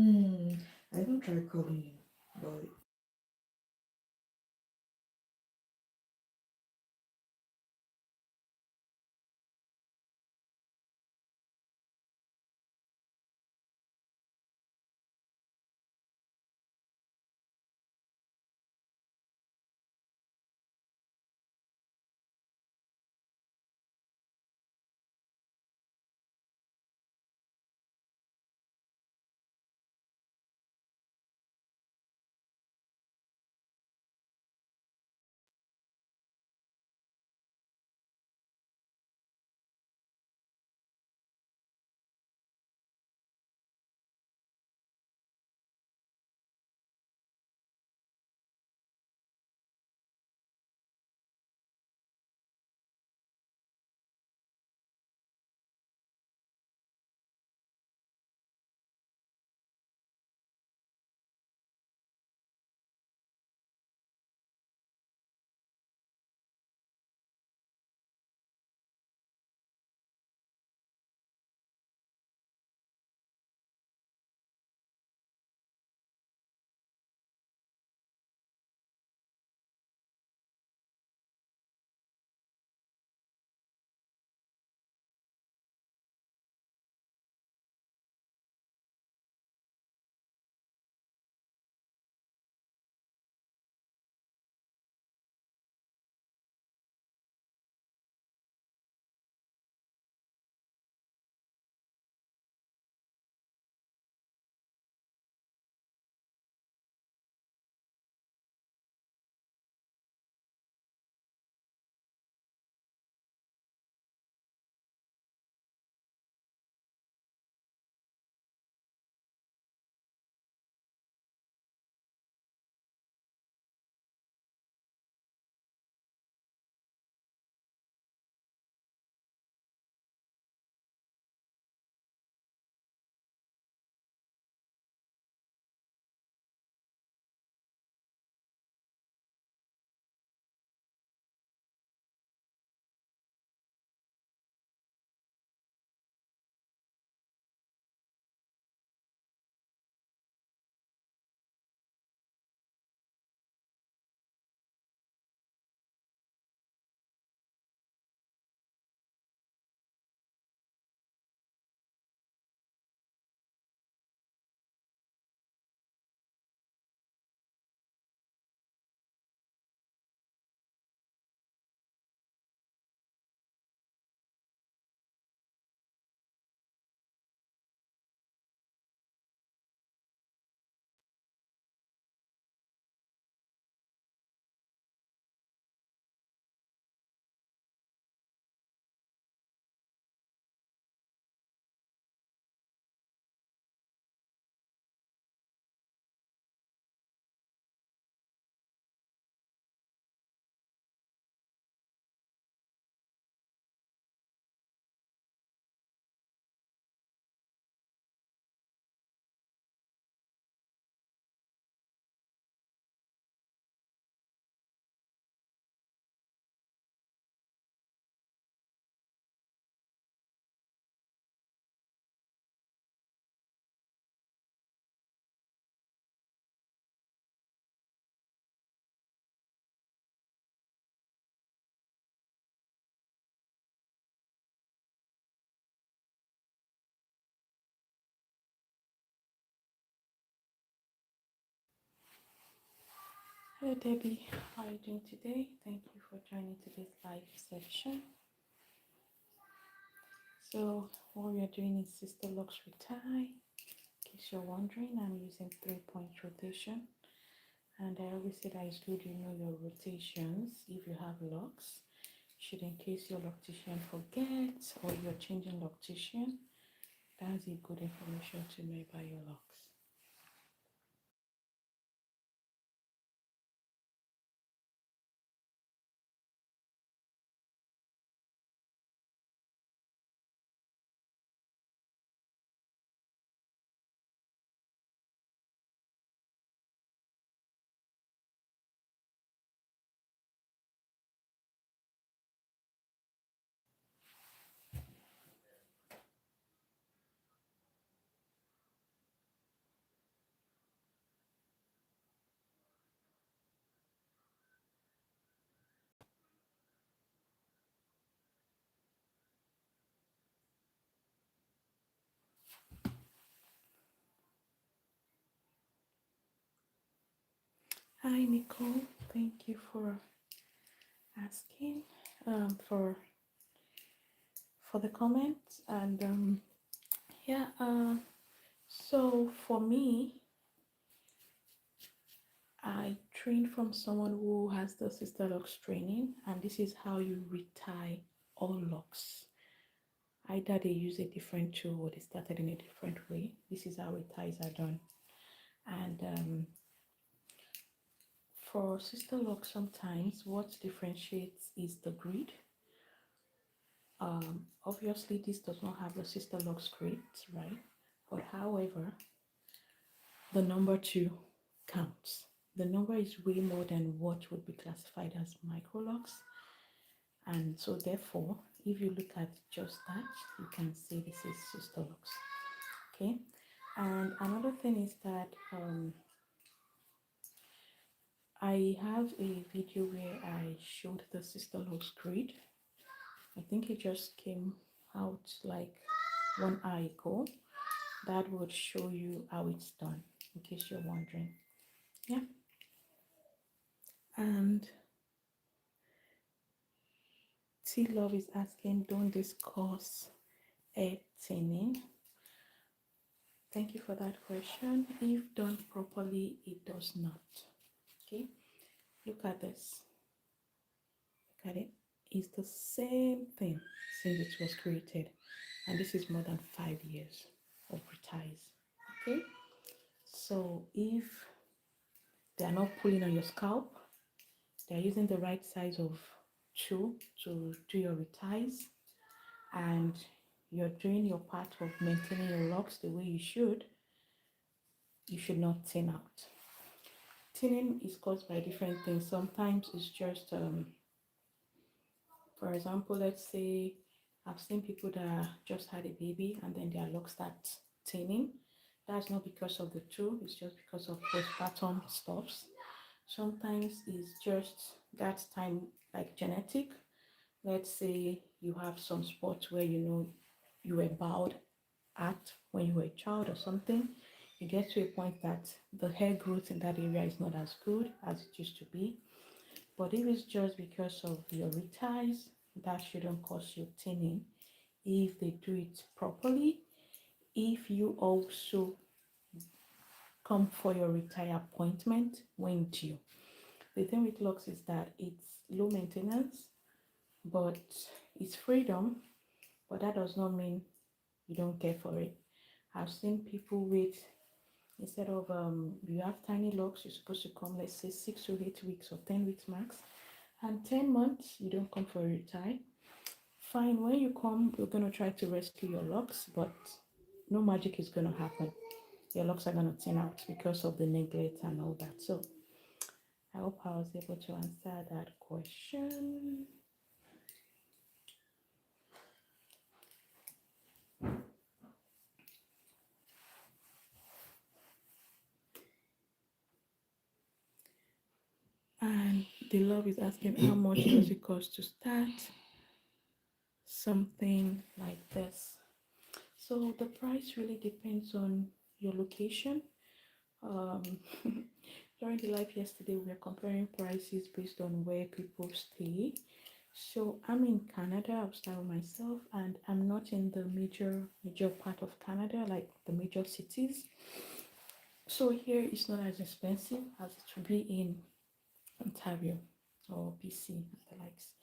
I don't try calling him, but Hello Debbie, how are you doing today? Thank you for joining today's live session. So what we are doing is Sisterlocks Retie. In case you're wondering, I'm using 3-point rotation. And I always say that it's good you know your rotations if you have locks. Should in case your loctician forgets or you're changing loctician, that's a good information to know about your locks. Hi Nicole, thank you for asking, for the comments. And yeah, so for me, I trained from someone who has the Sisterlocks training, and this is how you retie all locks. Either they use a different tool or they started in a different way. This is how reties are done. And for Sisterlocks, sometimes what differentiates is the grid. Obviously, this does not have the Sisterlocks grid, right? But however, the number 2 counts. The number is way more than what would be classified as microlocks. And so therefore, if you look at just that, you can say this is Sisterlocks. Okay. And another thing is that I have a video where I showed the Sisterlocks grid. I think it just came out like 1 hour ago. That would show you how it's done, in case you're wondering. Yeah. And T Love is asking, don't discuss hair thinning. Thank you for that question. If done properly, it does not. Okay, look at this. Look at it. It's the same thing since it was created, and this is more than 5 years of reties. Okay, so if they are not pulling on your scalp, they're using the right size of tool to do your reties, and you're doing your part of maintaining your locks the way you should not thin out. Thinning is caused by different things. Sometimes it's just for example, let's say I've seen people that just had a baby and then their locks start thinning. That's not because of the tool, it's just because of postpartum stuffs. Sometimes it's just that time, like genetic. Let's say you have some spots where you were bowed at when you were a child or something. You get to a point that the hair growth in that area is not as good as it used to be. But if it's just because of your reties, that shouldn't cause you thinning if they do it properly. If you also come for your retie appointment when due. The thing with locks is that it's low maintenance, but it's freedom, but that does not mean you don't care for it. I've seen people with, instead of you have tiny locks, you're supposed to come, let's say 6 to 8 weeks or 10 weeks max, and 10 months you don't come for a retie. Fine, when you come, we're going to try to rescue your locks, but no magic is going to happen. Your locks are going to thin out because of the neglect and all that. So I hope I was able to answer that question. And the love is asking, how much does it cost to start something like this? So the price really depends on your location. During the live yesterday, we were comparing prices based on where people stay. So I'm in Canada. I'll start with myself, and I'm not in the major part of Canada, like the major cities. So here it's not as expensive as it would be in Ontario or BC and the likes.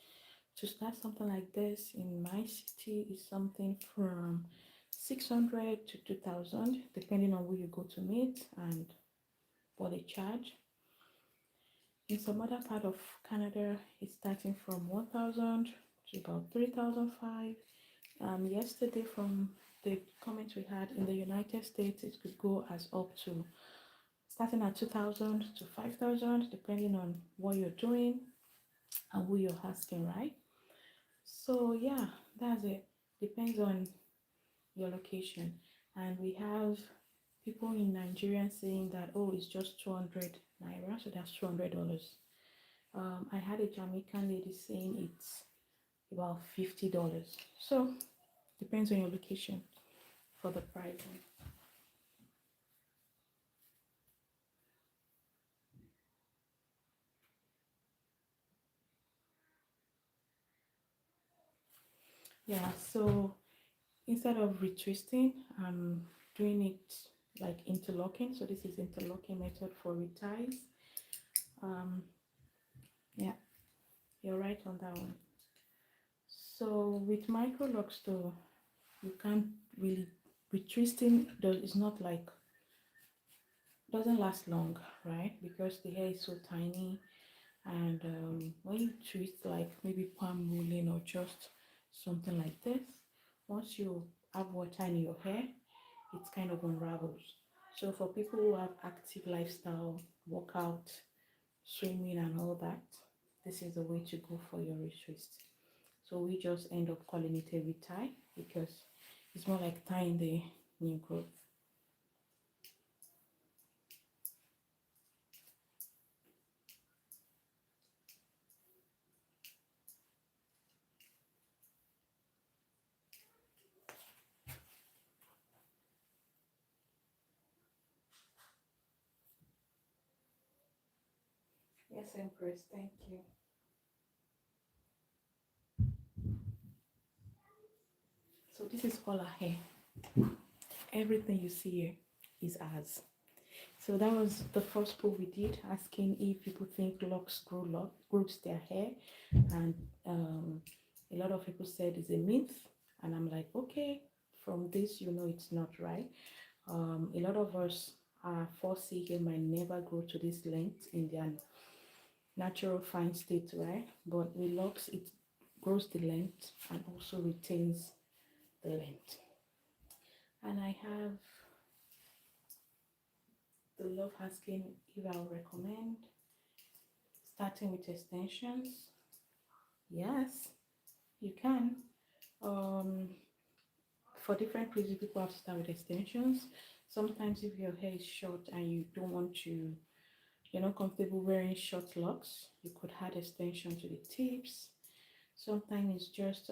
To start something like this in my city is something from 600 to 2,000, depending on who you go to meet and what they charge. In some other part of Canada, it's starting from 1,000 to about 3,500. Yesterday, from the comments we had in the United States, it could go as up to starting at 2,000 to 5,000, depending on what you're doing and who you're asking, right? So yeah, that's it. Depends on your location. And we have people in Nigeria saying that, oh, it's just 200 naira, so that's $200. I had a Jamaican lady saying it's about $50. So depends on your location for the pricing. . Yeah, so instead of retwisting, I'm doing it like interlocking. So this is interlocking method for reties. Um, yeah, you're right on that one. So with micro locks though, you can't really retwisting. Does it's not like doesn't last long, right? Because the hair is so tiny, and when you twist like maybe palm rolling or just something like this, once you have water in your hair, it kind of unravels. So for people who have active lifestyle, workout, swimming and all that, this is the way to go for your retwist. So we just end up calling it a retie because it's more like tying the new growth. Yes, Empress, thank you. So this is all our hair. Everything you see here is ours. So that was the first poll we did, asking if people think locks grows their hair, and a lot of people said it's a myth, and I'm like, okay, from this you know it's not right. A lot of us, our 4C hair might never grow to this length in their natural fine state, right? But with locks, it grows the length and also retains the length. And I have the love asking if I'll recommend starting with extensions. Yes, you can. Um, for different reasons, people have to start with extensions. Sometimes, if your hair is short and you don't want to, you're not comfortable wearing short locks, you could add extension to the tips. Sometimes it's just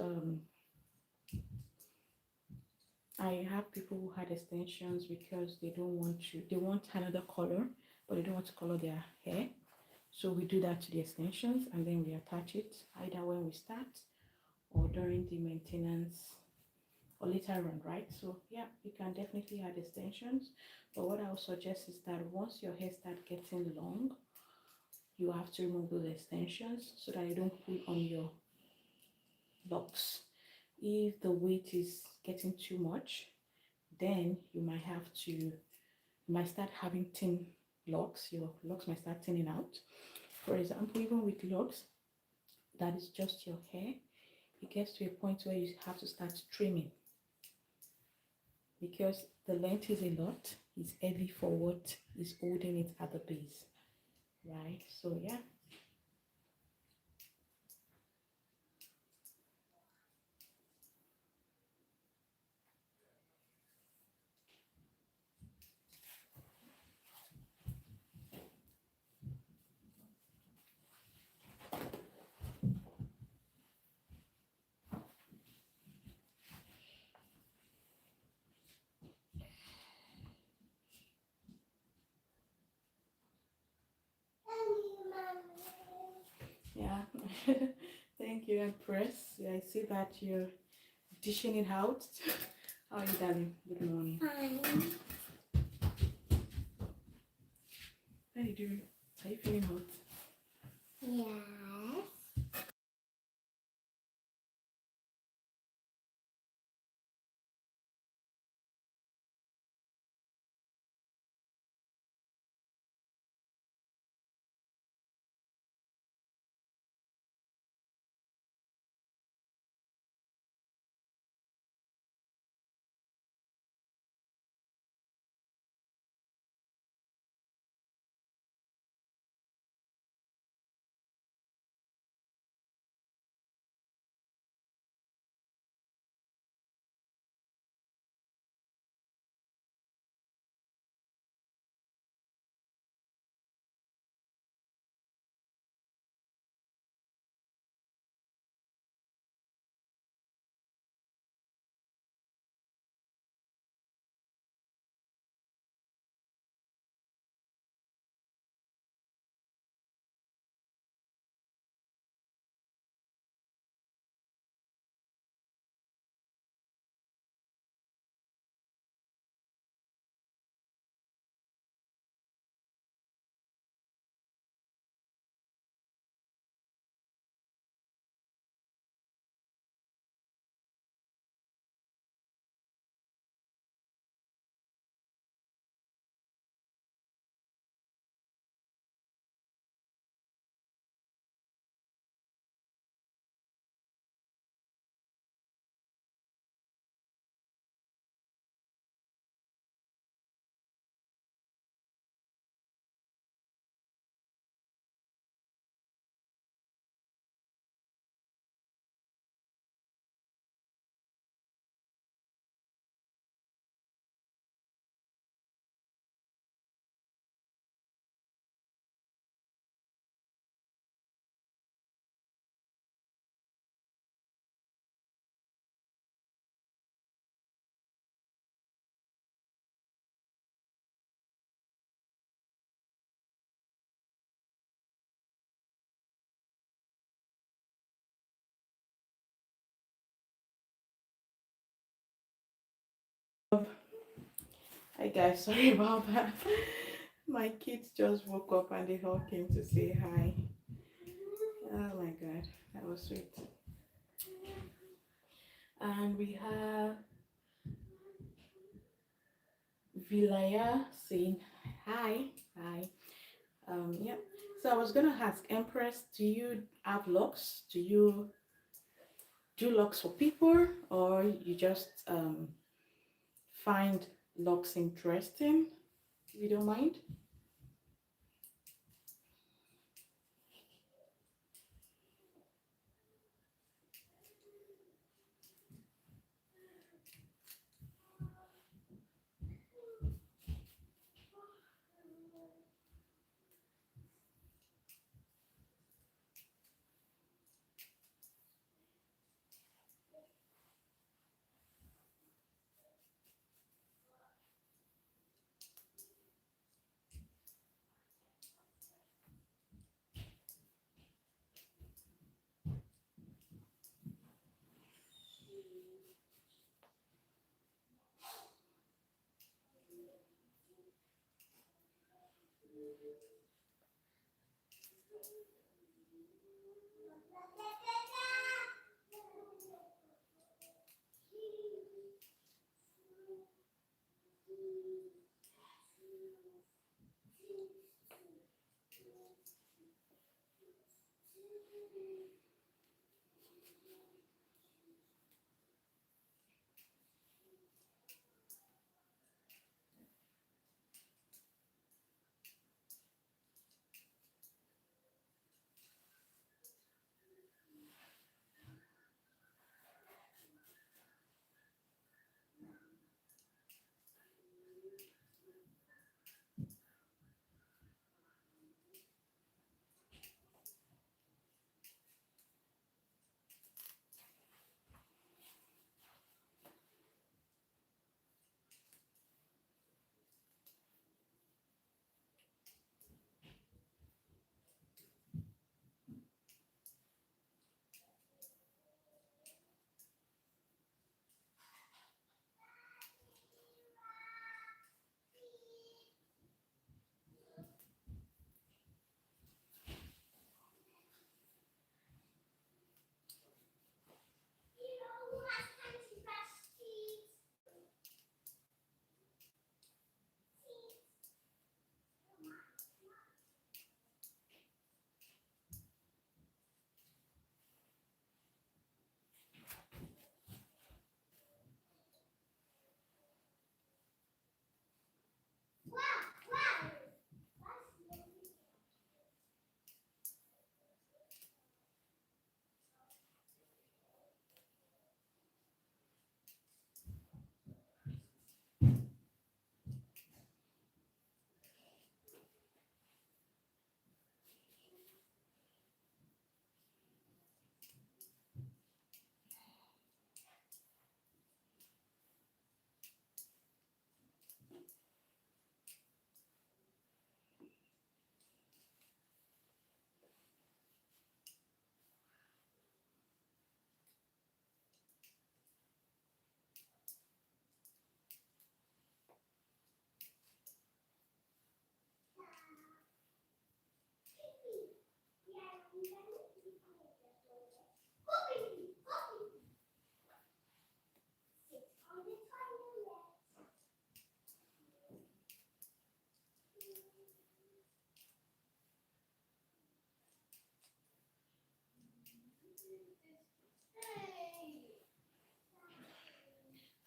I have people who had extensions because they don't want to, they want another color, but they don't want to color their hair. So we do that to the extensions and then we attach it either when we start or during the maintenance or later on, right? So yeah, you can definitely add extensions. But what I would suggest is that once your hair starts getting long, you have to remove those extensions so that you don't pull on your locks. If the weight is getting too much, then you might start having thin locks. Your locks might start thinning out. For example, even with locks that is just your hair, it gets to a point where you have to start trimming because the length is a lot, it's heavy for what is holding it at the base, right? So yeah. Yeah. Thank you, Empress. Yeah, I see that you're dishing it out. How are you, darling? Good morning. Fine. How are you doing? Are you feeling hot? Yes. Hi guys, sorry about that. My kids just woke up and they all came to say hi. Oh my god, that was sweet. And we have Vilaya saying hi. Hi. Yeah. So I was gonna ask Empress, do you have locks? Do you do locks for people, or you just find locks interesting? If you don't mind.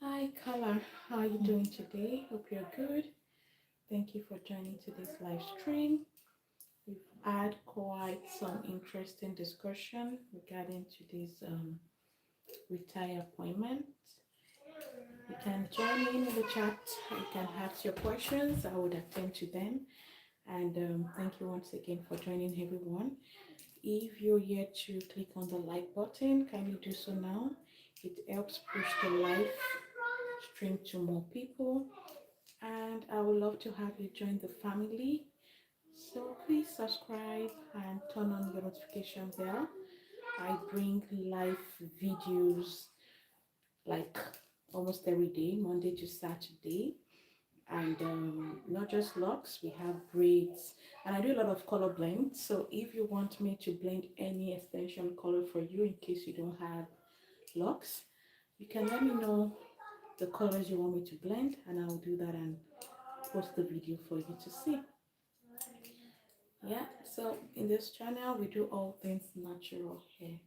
Hi, Carla. How are you doing today? Hope you're good. Thank you for joining today's live stream. We've had quite some interesting discussion regarding today's retire appointment. You can join in the chat. You can ask your questions. I would attend to them. And thank you once again for joining, everyone. If you're yet to click on the like button, kindly do so now. It helps push the live stream to more people. And I would love to have you join the family. So please subscribe and turn on your notification bell. I bring live videos like almost every day, Monday to Saturday. and not just locks, we have braids, and I do a lot of color blends. So if you want me to blend any extension color for you in case you don't have locks, you can let me know the colors you want me to blend, and I'll do that and post the video for you to see. Yeah, so in this channel we do all things natural hair.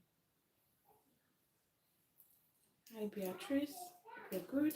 Hi Beatrice, you're good.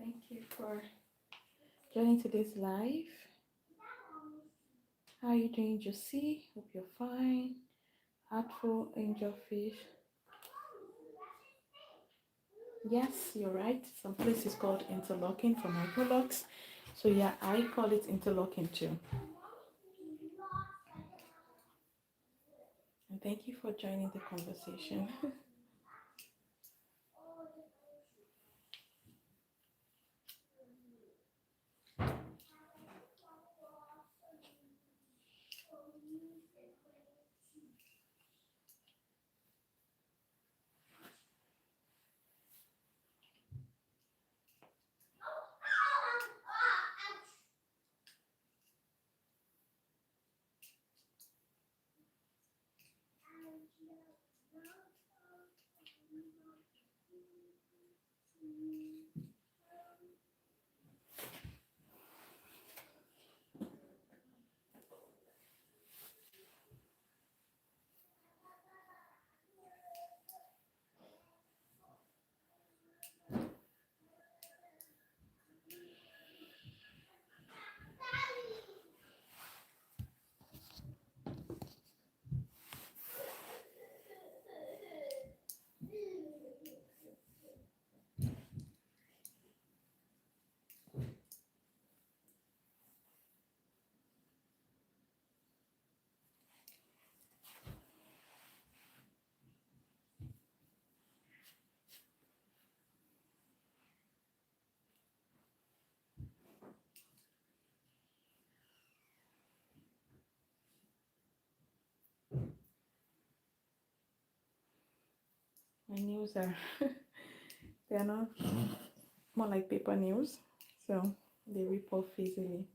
Thank you for joining today's live. How are you doing, Josie? Hope you're fine. Artful angelfish. Yes, you're right. Some places called interlocking for microlocs. So yeah, I call it interlocking too. And thank you for joining the conversation. My nails are they're not more like paper nails, so they rip off easily.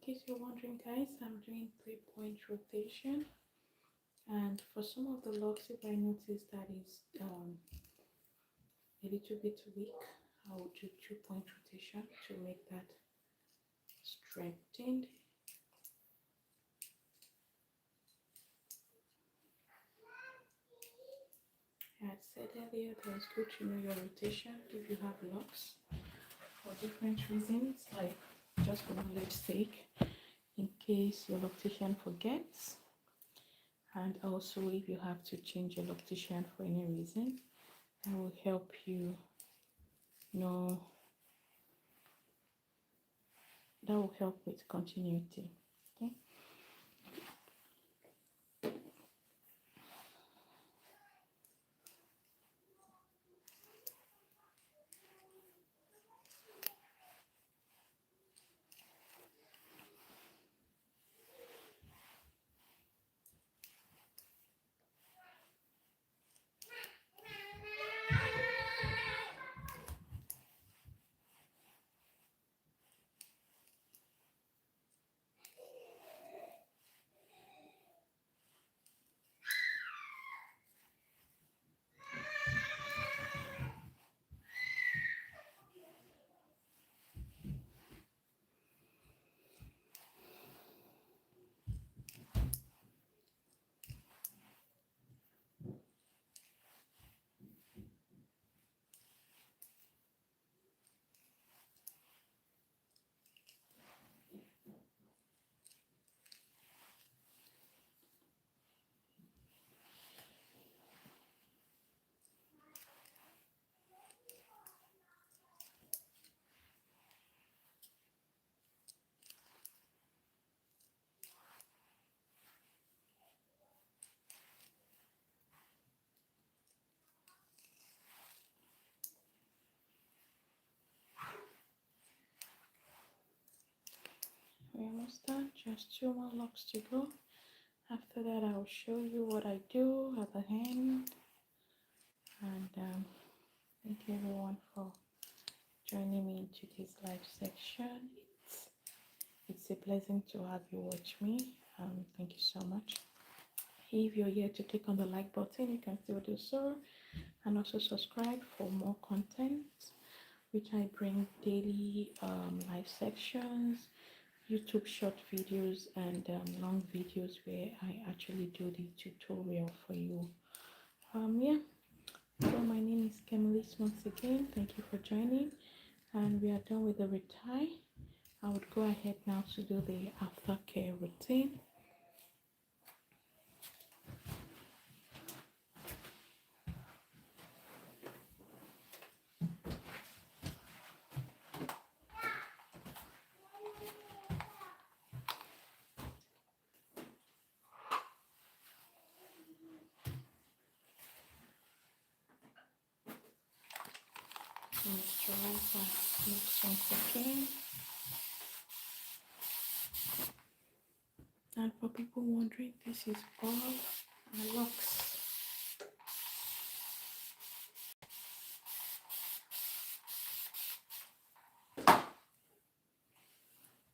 case you're wondering, guys, I'm doing 3-point rotation, and for some of the locks, if I notice that is a little bit weak, I will do 2-point rotation to make that strengthened. As I said earlier, that it's good to know your rotation if you have locks for different reasons, like just for knowledge sake, in case your loctician forgets, and also if you have to change your loctician for any reason, that will help you know, that will help with continuity. Okay. We're almost done, just 2 more locks to go. After that, I will show you what I do at the end. And thank you everyone for joining me in today's live section. It's a pleasure to have you watch me. Thank you so much. If you're here to click on the like button, you can still do so, and also subscribe for more content, which I bring daily live sections, YouTube short videos, and long videos where I actually do the tutorial for you. Yeah, so my name is Kemilis once again. Thank you for joining, and we are done with the retie. I would go ahead now to do the aftercare routine. Moisturize our lips once again. And for people wondering, this is all our locks.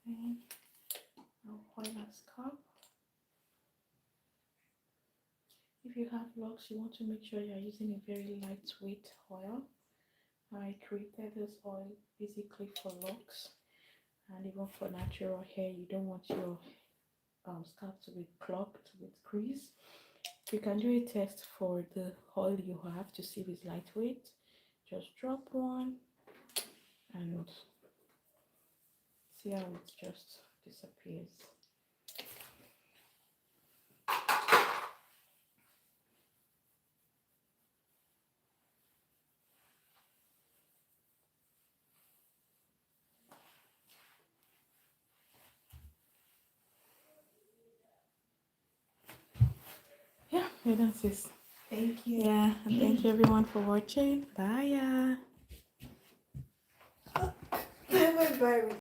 And I'll oil our scalp. If you have locks, you want to make sure you're using a very lightweight oil. I created this oil basically for locks and even for natural hair. You don't want your scalp to be clogged with grease. You can do a test for the oil you have to see if it's lightweight. Just drop one and see how it just disappears. Yeah, that's it. Thank you. Yeah, and thank you everyone for watching. Bye. Bye bye.